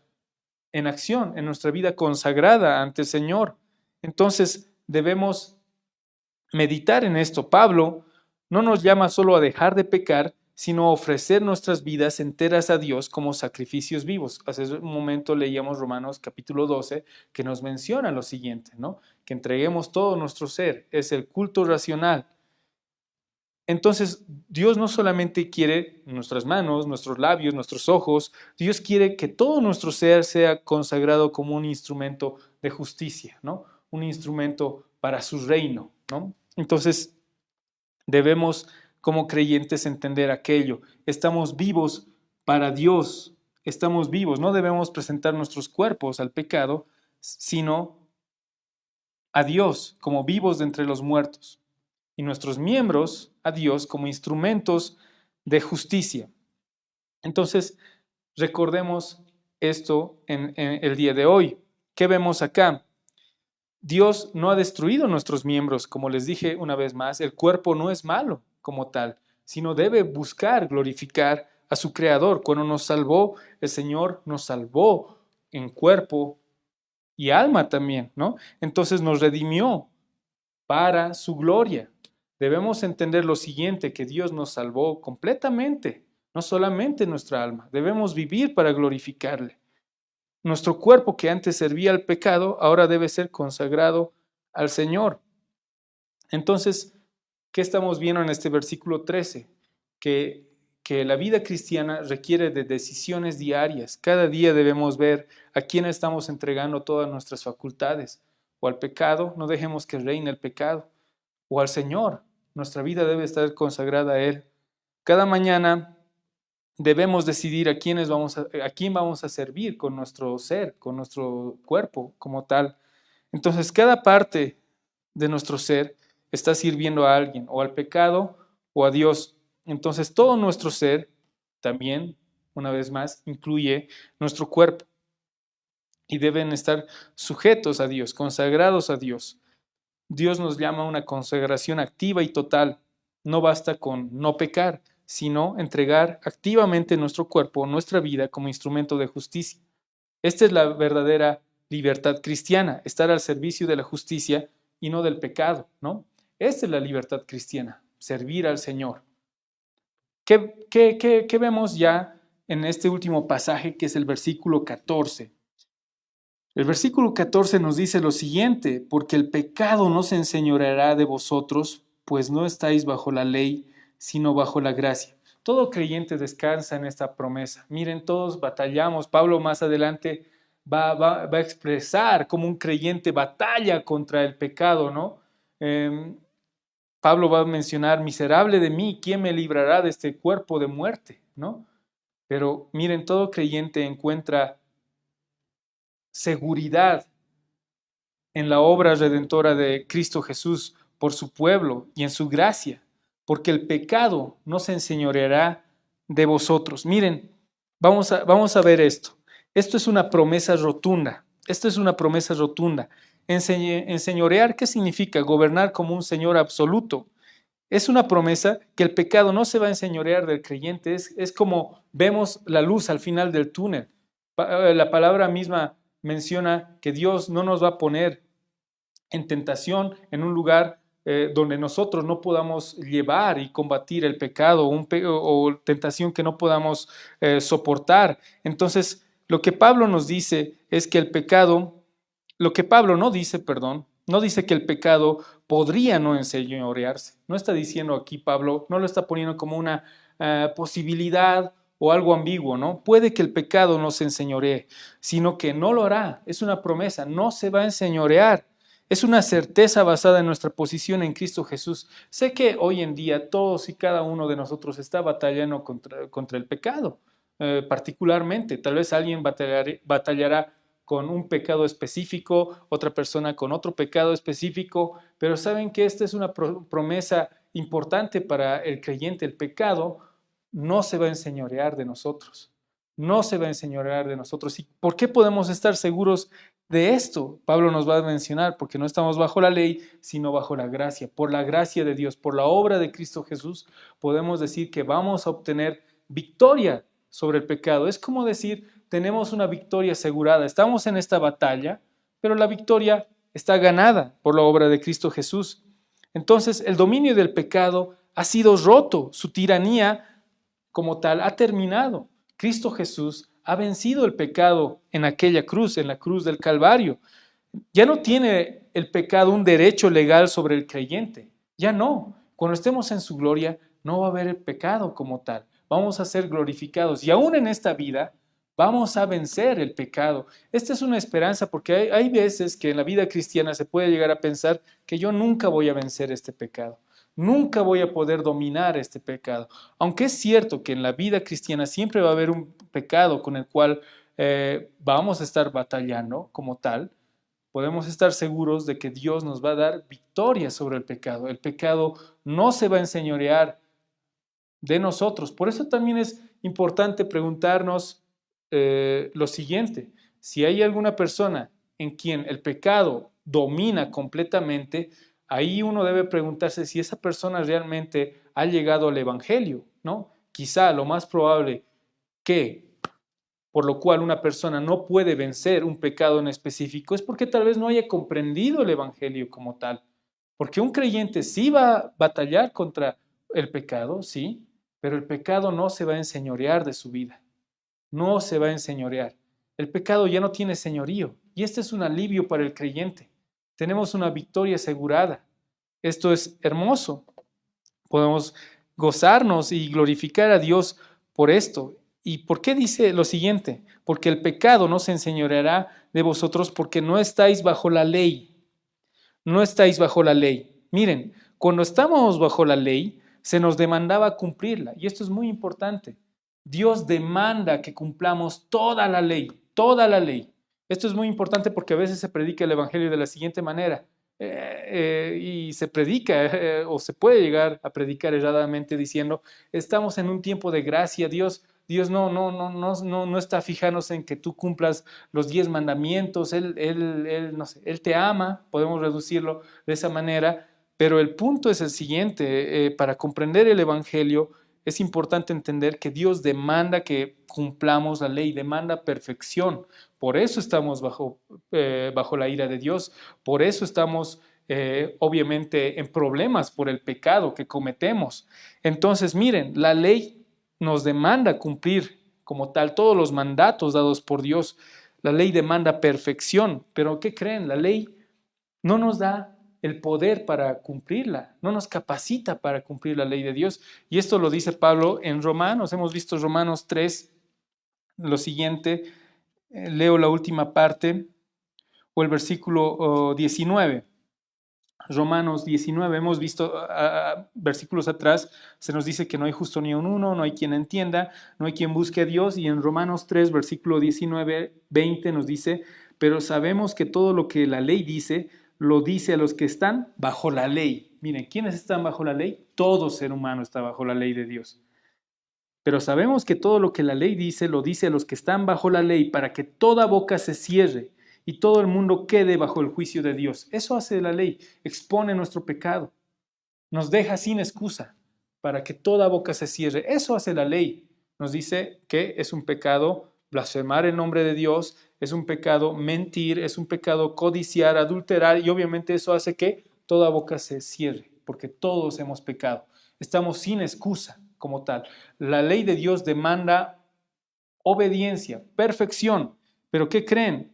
en acción, en nuestra vida consagrada ante el Señor. Entonces debemos meditar en esto. Pablo no nos llama solo a dejar de pecar, sino a ofrecer nuestras vidas enteras a Dios como sacrificios vivos. Hace un momento leíamos Romanos capítulo 12, que nos menciona lo siguiente, ¿no? Que entreguemos todo nuestro ser, es el culto racional. Entonces, Dios no solamente quiere nuestras manos, nuestros labios, nuestros ojos, Dios quiere que todo nuestro ser sea consagrado como un instrumento de justicia, ¿no? Un instrumento para su reino, ¿no? Entonces, debemos como creyentes entender aquello. Estamos vivos para Dios, estamos vivos, no debemos presentar nuestros cuerpos al pecado, sino a Dios como vivos de entre los muertos y nuestros miembros a Dios como instrumentos de justicia. Entonces, recordemos esto en el día de hoy. ¿Qué vemos acá? Dios no ha destruido nuestros miembros, como les dije una vez más, el cuerpo no es malo como tal, sino debe buscar glorificar a su Creador. Cuando nos salvó, el Señor nos salvó en cuerpo y alma también, ¿no? Entonces nos redimió para su gloria. Debemos entender lo siguiente, que Dios nos salvó completamente, no solamente nuestra alma. Debemos vivir para glorificarle. Nuestro cuerpo que antes servía al pecado, ahora debe ser consagrado al Señor. Entonces, ¿qué estamos viendo en este versículo 13? Que la vida cristiana requiere de decisiones diarias. Cada día debemos ver a quién estamos entregando todas nuestras facultades. O al pecado, no dejemos que reine el pecado. O al Señor, nuestra vida debe estar consagrada a Él. Cada mañana debemos decidir a quién vamos a servir con nuestro ser, con nuestro cuerpo como tal. Entonces, cada parte de nuestro ser está sirviendo a alguien, o al pecado o a Dios. Entonces, todo nuestro ser también, una vez más, incluye nuestro cuerpo y deben estar sujetos a Dios, consagrados a Dios. Dios nos llama a una consagración activa y total. No basta con no pecar, sino entregar activamente nuestro cuerpo, nuestra vida como instrumento de justicia. Esta es la verdadera libertad cristiana, estar al servicio de la justicia y no del pecado, ¿no? Esta es la libertad cristiana, servir al Señor. ¿Qué vemos ya en este último pasaje que es el versículo 14? El versículo 14 nos dice lo siguiente, porque el pecado no se enseñoreará de vosotros, pues no estáis bajo la ley, sino bajo la gracia. Todo creyente descansa en esta promesa. Miren, todos batallamos. Pablo más adelante va a expresar cómo un creyente batalla contra el pecado, ¿no? Pablo va a mencionar, miserable de mí, ¿quién me librará de este cuerpo de muerte? ¿No? Pero miren, todo creyente encuentra seguridad en la obra redentora de Cristo Jesús por su pueblo y en su gracia, porque el pecado no se enseñoreará de vosotros. Miren, vamos a ver esto. Esto es una promesa rotunda. Esto es una promesa rotunda. Enseñorear, ¿qué significa? Gobernar como un señor absoluto. Es una promesa que el pecado no se va a enseñorear del creyente. Es como vemos la luz al final del túnel. La palabra misma menciona que Dios no nos va a poner en tentación en un lugar donde nosotros no podamos llevar y combatir el pecado o tentación que no podamos soportar. Entonces, lo que Pablo nos dice es que el pecado, lo que Pablo no dice, perdón, no dice que el pecado podría no enseñorearse. No está diciendo aquí Pablo, no lo está poniendo como una posibilidad o algo ambiguo, ¿no? Puede que el pecado no se enseñoree, sino que no lo hará. Es una promesa, no se va a enseñorear. Es una certeza basada en nuestra posición en Cristo Jesús. Sé que hoy en día todos y cada uno de nosotros está batallando contra el pecado, particularmente. Tal vez alguien batallará con un pecado específico, otra persona con otro pecado específico, pero saben que esta es una promesa importante para el creyente. El pecado no se va a enseñorear de nosotros, no se va a enseñorear de nosotros. ¿Y por qué podemos estar seguros de esto? Pablo nos va a mencionar, porque no estamos bajo la ley, sino bajo la gracia. Por la gracia de Dios, por la obra de Cristo Jesús, podemos decir que vamos a obtener victoria sobre el pecado. Es como decir, tenemos una victoria asegurada. Estamos en esta batalla, pero la victoria está ganada por la obra de Cristo Jesús. Entonces, el dominio del pecado ha sido roto, su tiranía como tal ha terminado. Cristo Jesús ha vencido el pecado en aquella cruz, en la cruz del Calvario. Ya no tiene el pecado un derecho legal sobre el creyente. Ya no. Cuando estemos en su gloria, no va a haber el pecado como tal. Vamos a ser glorificados. Y aún en esta vida, vamos a vencer el pecado. Esta es una esperanza porque hay veces que en la vida cristiana se puede llegar a pensar que yo nunca voy a vencer este pecado. Nunca voy a poder dominar este pecado. Aunque es cierto que en la vida cristiana siempre va a haber un pecado con el cual vamos a estar batallando como tal, podemos estar seguros de que Dios nos va a dar victoria sobre el pecado. El pecado no se va a enseñorear de nosotros. Por eso también es importante preguntarnos lo siguiente. Si hay alguna persona en quien el pecado domina completamente, ahí uno debe preguntarse si esa persona realmente ha llegado al Evangelio, ¿no? Quizá lo más probable que por lo cual una persona no puede vencer un pecado en específico es porque tal vez no haya comprendido el Evangelio como tal. Porque un creyente sí va a batallar contra el pecado, sí, pero el pecado no se va a enseñorear de su vida. No se va a enseñorear. El pecado ya no tiene señorío y este es un alivio para el creyente. Tenemos una victoria asegurada. Esto es hermoso. Podemos gozarnos y glorificar a Dios por esto. ¿Y por qué dice lo siguiente? Porque el pecado no se enseñoreará de vosotros porque no estáis bajo la ley. No estáis bajo la ley. Miren, cuando estábamos bajo la ley, se nos demandaba cumplirla. Y esto es muy importante. Dios demanda que cumplamos toda la ley, toda la ley. Esto es muy importante porque a veces se predica el Evangelio de la siguiente manera. Y se predica o se puede llegar a predicar erradamente diciendo, estamos en un tiempo de gracia, Dios no está fijándose en que tú cumplas los 10 mandamientos, no sé, Él te ama, podemos reducirlo de esa manera, pero el punto es el siguiente, para comprender el Evangelio es importante entender que Dios demanda que cumplamos la ley, demanda perfección. Por eso estamos bajo la ira de Dios, por eso estamos obviamente en problemas por el pecado que cometemos. Entonces, miren, la ley nos demanda cumplir como tal todos los mandatos dados por Dios. La ley demanda perfección, pero ¿qué creen? La ley no nos da el poder para cumplirla, no nos capacita para cumplir la ley de Dios. Y esto lo dice Pablo en Romanos, hemos visto Romanos 3, lo siguiente, leo la última parte o el versículo 19. Romanos 19, hemos visto versículos atrás, se nos dice que no hay justo ni un uno, no hay quien entienda, no hay quien busque a Dios, y en Romanos 3, versículo 19, 20 nos dice, pero sabemos que todo lo que la ley dice, lo dice a los que están bajo la ley. Miren, ¿quiénes están bajo la ley? Todo ser humano está bajo la ley de Dios. Pero sabemos que todo lo que la ley dice, lo dice a los que están bajo la ley, para que toda boca se cierre y todo el mundo quede bajo el juicio de Dios. Eso hace la ley, expone nuestro pecado. nos deja sin excusa para que toda boca se cierre. Eso hace la ley. Nos dice que es un pecado blasfemar el nombre de Dios, es un pecado mentir, es un pecado codiciar, adulterar, y obviamente eso hace que toda boca se cierre, porque todos hemos pecado. Estamos sin excusa como tal. La ley de Dios demanda obediencia, perfección, pero ¿qué creen?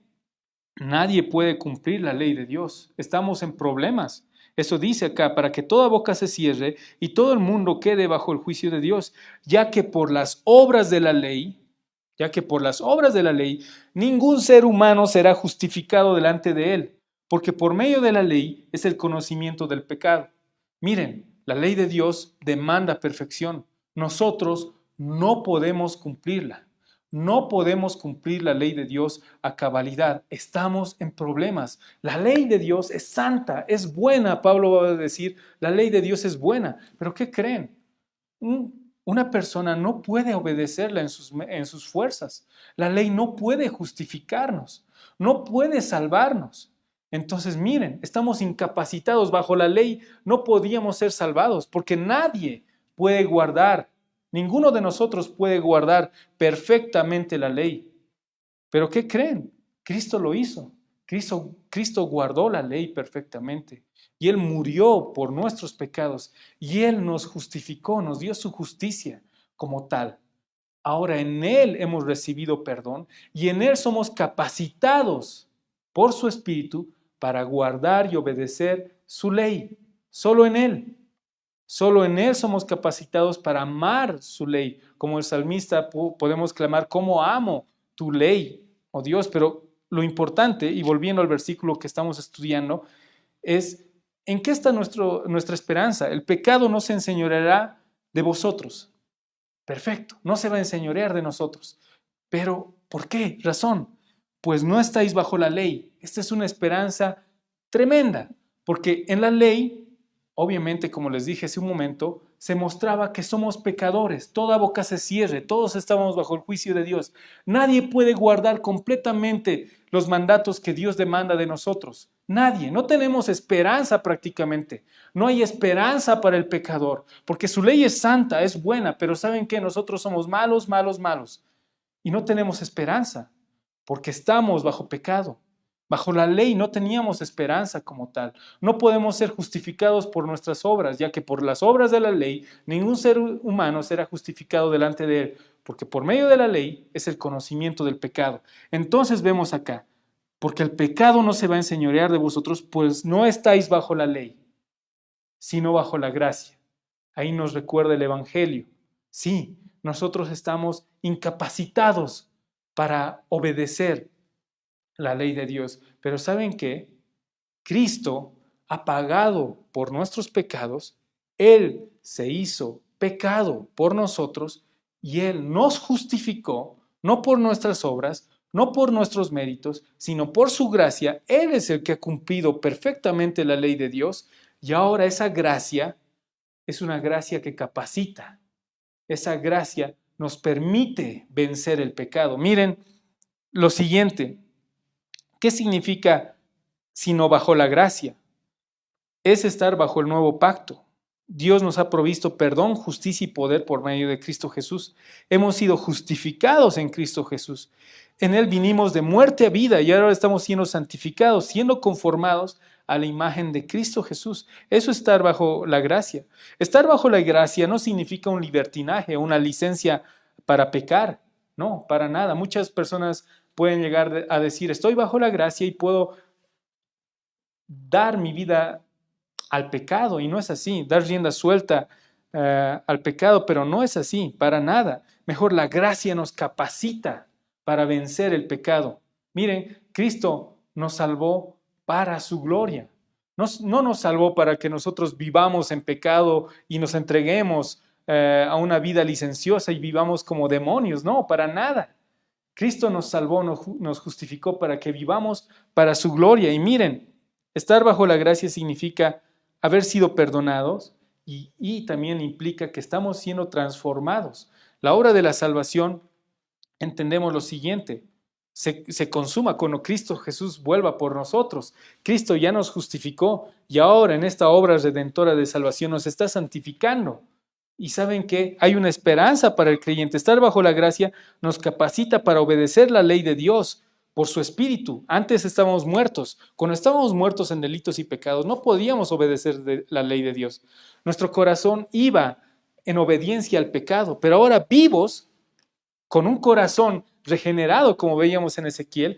Nadie puede cumplir la ley de Dios. Estamos en problemas. Eso dice acá, para que toda boca se cierre y todo el mundo quede bajo el juicio de Dios, ya que por las obras de la ley, ningún ser humano será justificado delante de él, porque por medio de la ley es el conocimiento del pecado. Miren, la ley de Dios demanda perfección. Nosotros no podemos cumplirla. No podemos cumplir la ley de Dios a cabalidad. Estamos en problemas. La ley de Dios es santa, es buena. Pablo va a decir, la ley de Dios es buena. Pero ¿qué creen? Una persona no puede obedecerla en sus fuerzas. La ley no puede justificarnos, no puede salvarnos. Entonces, miren, estamos incapacitados bajo la ley. No podíamos ser salvados porque nadie puede guardar. Ninguno de nosotros puede guardar perfectamente la ley. Pero ¿qué creen? Cristo lo hizo. Cristo guardó la ley perfectamente. Y Él murió por nuestros pecados. Y Él nos justificó, nos dio su justicia como tal. Ahora en Él hemos recibido perdón y en Él somos capacitados por su Espíritu para guardar y obedecer su ley. Solo en Él. Solo en Él somos capacitados para amar su ley. Como el salmista podemos clamar, ¿cómo amo tu ley, oh Dios? Pero lo importante, y volviendo al versículo que estamos estudiando, es ¿en qué está nuestra esperanza? El pecado no se enseñoreará de vosotros. Perfecto, no se va a enseñorear de nosotros. Pero, ¿por qué? Razón. Pues no estáis bajo la ley. Esta es una esperanza tremenda, porque en la ley, obviamente, como les dije hace un momento, se mostraba que somos pecadores, toda boca se cierre, todos estamos bajo el juicio de Dios. Nadie puede guardar completamente los mandatos que Dios demanda de nosotros. Nadie, no tenemos esperanza prácticamente. No hay esperanza para el pecador, porque su ley es santa, es buena, pero ¿saben qué? Nosotros somos malos, malos, malos. Y no tenemos esperanza, porque estamos bajo pecado. Bajo la ley no teníamos esperanza como tal. No podemos ser justificados por nuestras obras, ya que por las obras de la ley ningún ser humano será justificado delante de él, porque por medio de la ley es el conocimiento del pecado. Entonces vemos acá, porque el pecado no se va a enseñorear de vosotros, pues no estáis bajo la ley, sino bajo la gracia. Ahí nos recuerda el Evangelio. Sí, nosotros estamos incapacitados para obedecer la ley de Dios. Pero ¿saben qué? Cristo ha pagado por nuestros pecados. Él se hizo pecado por nosotros y Él nos justificó, no por nuestras obras, no por nuestros méritos, sino por su gracia. Él es el que ha cumplido perfectamente la ley de Dios y ahora esa gracia es una gracia que capacita. Esa gracia nos permite vencer el pecado. Miren lo siguiente. ¿Qué significa sino bajo la gracia? Es estar bajo el nuevo pacto. Dios nos ha provisto perdón, justicia y poder por medio de Cristo Jesús. Hemos sido justificados en Cristo Jesús. En Él vinimos de muerte a vida y ahora estamos siendo santificados, siendo conformados a la imagen de Cristo Jesús. Eso es estar bajo la gracia. Estar bajo la gracia no significa un libertinaje, una licencia para pecar. No, para nada. Muchas personas pueden llegar a decir, estoy bajo la gracia y puedo dar mi vida al pecado, y no es así, dar rienda suelta al pecado, pero no es así, para nada. Mejor la gracia nos capacita para vencer el pecado. Miren, Cristo nos salvó para su gloria. No nos salvó para que nosotros vivamos en pecado y nos entreguemos a una vida licenciosa y vivamos como demonios. No, para nada. Cristo nos salvó, nos justificó para que vivamos para su gloria. Y miren, estar bajo la gracia significa haber sido perdonados y también implica que estamos siendo transformados. La obra de la salvación, entendemos lo siguiente, se consuma cuando Cristo Jesús vuelva por nosotros. Cristo ya nos justificó y ahora en esta obra redentora de salvación nos está santificando. Y ¿saben qué? Hay una esperanza para el creyente. Estar bajo la gracia nos capacita para obedecer la ley de Dios por su Espíritu. Antes estábamos muertos. Cuando estábamos muertos en delitos y pecados, no podíamos obedecer la ley de Dios. Nuestro corazón iba en obediencia al pecado, pero ahora vivos, con un corazón regenerado, como veíamos en Ezequiel,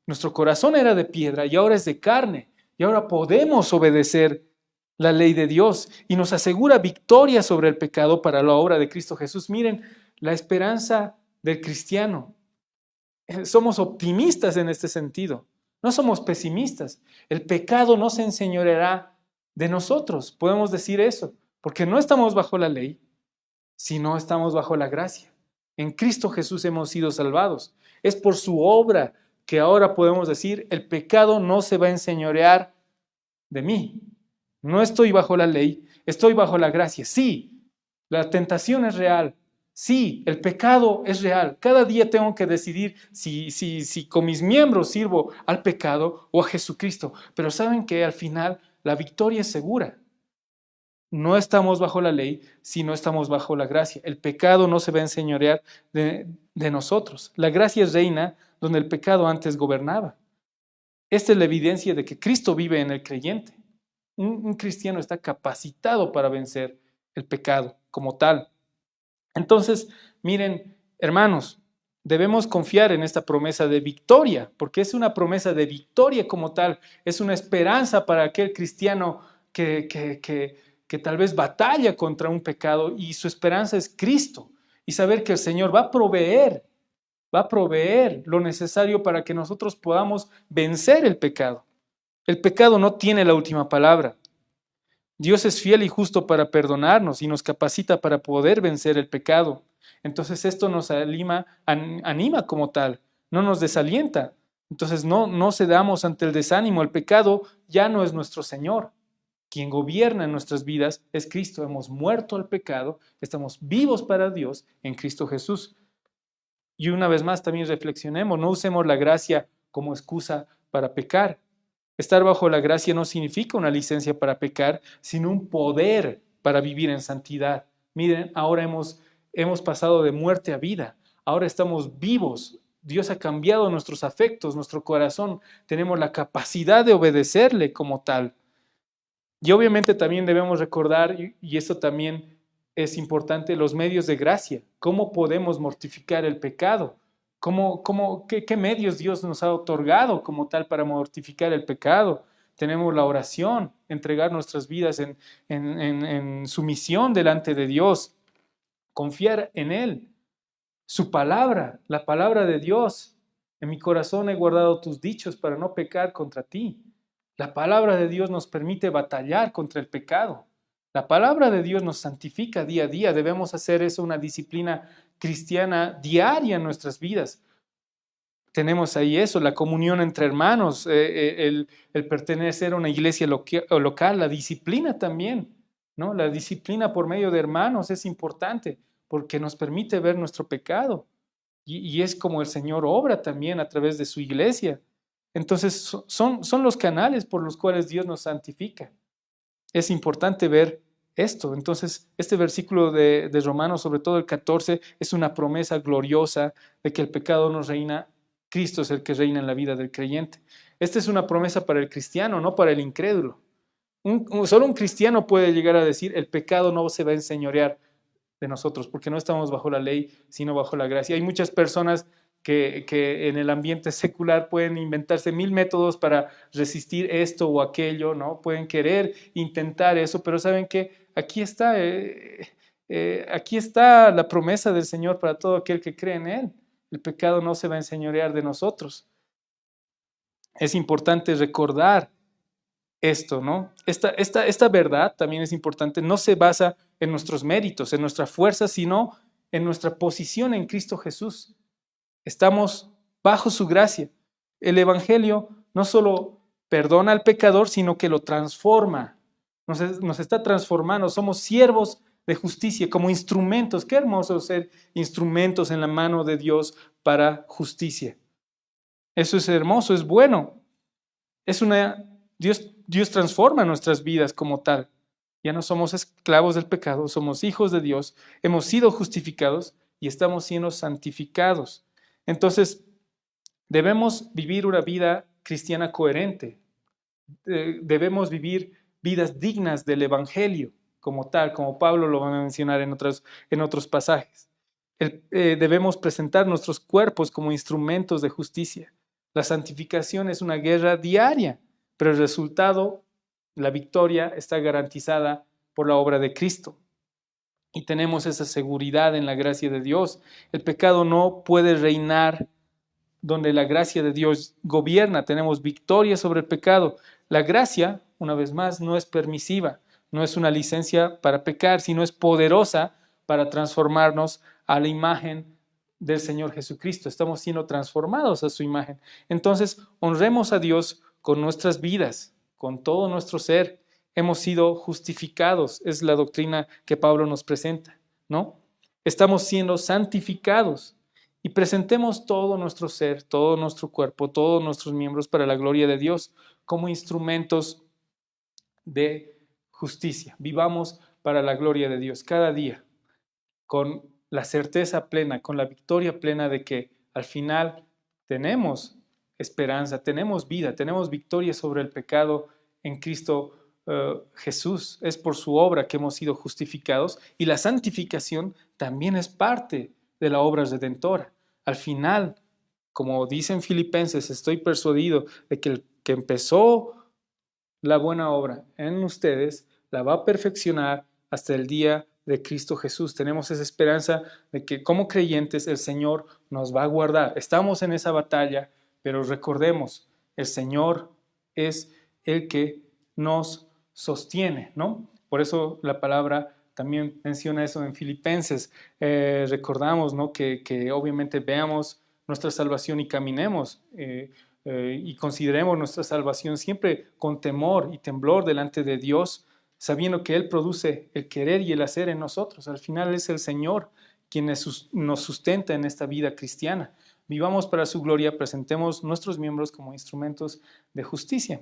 nuestro corazón era de piedra y ahora es de carne. Y ahora podemos obedecer la ley de Dios y nos asegura victoria sobre el pecado para la obra de Cristo Jesús. Miren, la esperanza del cristiano. Somos optimistas en este sentido, no somos pesimistas. El pecado no se enseñoreará de nosotros, podemos decir eso, porque no estamos bajo la ley, sino estamos bajo la gracia. En Cristo Jesús hemos sido salvados. Es por su obra que ahora podemos decir, el pecado no se va a enseñorear de mí. No estoy bajo la ley, estoy bajo la gracia. Sí, la tentación es real. Sí, el pecado es real. Cada día tengo que decidir si con mis miembros sirvo al pecado o a Jesucristo. Pero saben que al final la victoria es segura. No estamos bajo la ley, sino estamos bajo la gracia. El pecado no se va a enseñorear de nosotros. La gracia es reina donde el pecado antes gobernaba. Esta es la evidencia de que Cristo vive en el creyente. Un cristiano está capacitado para vencer el pecado como tal. Entonces, miren, hermanos, debemos confiar en esta promesa de victoria, porque es una promesa de victoria como tal, es una esperanza para aquel cristiano que tal vez batalla contra un pecado y su esperanza es Cristo y saber que el Señor va a proveer lo necesario para que nosotros podamos vencer el pecado. El pecado no tiene la última palabra. Dios es fiel y justo para perdonarnos y nos capacita para poder vencer el pecado. Entonces esto nos anima como tal, no nos desalienta. Entonces no cedamos ante el desánimo. El pecado ya no es nuestro Señor. Quien gobierna en nuestras vidas es Cristo. Hemos muerto al pecado, estamos vivos para Dios en Cristo Jesús. Y una vez más también reflexionemos, no usemos la gracia como excusa para pecar. Estar bajo la gracia no significa una licencia para pecar, sino un poder para vivir en santidad. Miren, ahora hemos pasado de muerte a vida, ahora estamos vivos. Dios ha cambiado nuestros afectos, nuestro corazón, tenemos la capacidad de obedecerle como tal. Y obviamente también debemos recordar, y esto también es importante, los medios de gracia. ¿Cómo podemos mortificar el pecado? ¿Qué medios Dios nos ha otorgado como tal para mortificar el pecado? Tenemos la oración, entregar nuestras vidas en sumisión delante de Dios, confiar en Él, su palabra, la palabra de Dios. En mi corazón he guardado tus dichos para no pecar contra ti. La palabra de Dios nos permite batallar contra el pecado. La palabra de Dios nos santifica día a día. Debemos hacer eso una disciplina cristiana diaria en nuestras vidas. Tenemos ahí eso, la comunión entre hermanos, el pertenecer a una iglesia local, la disciplina también, ¿no? La disciplina por medio de hermanos es importante porque nos permite ver nuestro pecado y es como el Señor obra también a través de su iglesia. Entonces son los canales por los cuales Dios nos santifica. Es importante ver esto. Entonces, este versículo de Romanos, sobre todo el 14, es una promesa gloriosa de que el pecado no reina, Cristo es el que reina en la vida del creyente. Esta es una promesa para el cristiano, no para el incrédulo. Solo un cristiano puede llegar a decir, el pecado no se va a enseñorear de nosotros, porque no estamos bajo la ley, sino bajo la gracia. Hay muchas personas que en el ambiente secular pueden inventarse 1000 métodos para resistir esto o aquello, ¿no? Pueden querer intentar eso, pero saben que aquí está la promesa del Señor para todo aquel que cree en Él. El pecado no se va a enseñorear de nosotros. Es importante recordar esto, ¿no? Esta verdad también es importante, no se basa en nuestros méritos, en nuestra fuerza, sino en nuestra posición en Cristo Jesús. Estamos bajo su gracia. El Evangelio no solo perdona al pecador, sino que lo transforma. Nos está transformando. Somos siervos de justicia, como instrumentos. Qué hermoso ser instrumentos en la mano de Dios para justicia. Eso es hermoso, es bueno. Dios transforma nuestras vidas como tal. Ya no somos esclavos del pecado, somos hijos de Dios, hemos sido justificados y estamos siendo santificados. Entonces, debemos vivir una vida cristiana coherente. Debemos vivir vidas dignas del Evangelio como tal, como Pablo lo va a mencionar en otros pasajes. Debemos presentar nuestros cuerpos como instrumentos de justicia. La santificación es una guerra diaria, pero el resultado, la victoria, está garantizada por la obra de Cristo. Y tenemos esa seguridad en la gracia de Dios. El pecado no puede reinar donde la gracia de Dios gobierna. Tenemos victoria sobre el pecado. La gracia, una vez más, no es permisiva, no es una licencia para pecar, sino es poderosa para transformarnos a la imagen del Señor Jesucristo. Estamos siendo transformados a su imagen. Entonces, honremos a Dios con nuestras vidas, con todo nuestro ser. Hemos sido justificados, es la doctrina que Pablo nos presenta, ¿no? Estamos siendo santificados y presentemos todo nuestro ser, todo nuestro cuerpo, todos nuestros miembros para la gloria de Dios como instrumentos de justicia. Vivamos para la gloria de Dios cada día con la certeza plena, con la victoria plena de que al final tenemos esperanza, tenemos vida, tenemos victoria sobre el pecado en Cristo Jesús. Es por su obra que hemos sido justificados y la santificación también es parte de la obra redentora. Al final, como dicen Filipenses, estoy persuadido de que el que empezó la buena obra en ustedes la va a perfeccionar hasta el día de Cristo Jesús. Tenemos esa esperanza de que como creyentes el Señor nos va a guardar. Estamos en esa batalla, pero recordemos, el Señor es el que nos sostiene, ¿no? Por eso la palabra también menciona eso en Filipenses. Recordamos, ¿no? que obviamente veamos nuestra salvación y caminemos y consideremos nuestra salvación siempre con temor y temblor delante de Dios, sabiendo que Él produce el querer y el hacer en nosotros. Al final es el Señor quien nos sustenta en esta vida cristiana. Vivamos para su gloria, presentemos nuestros miembros como instrumentos de justicia.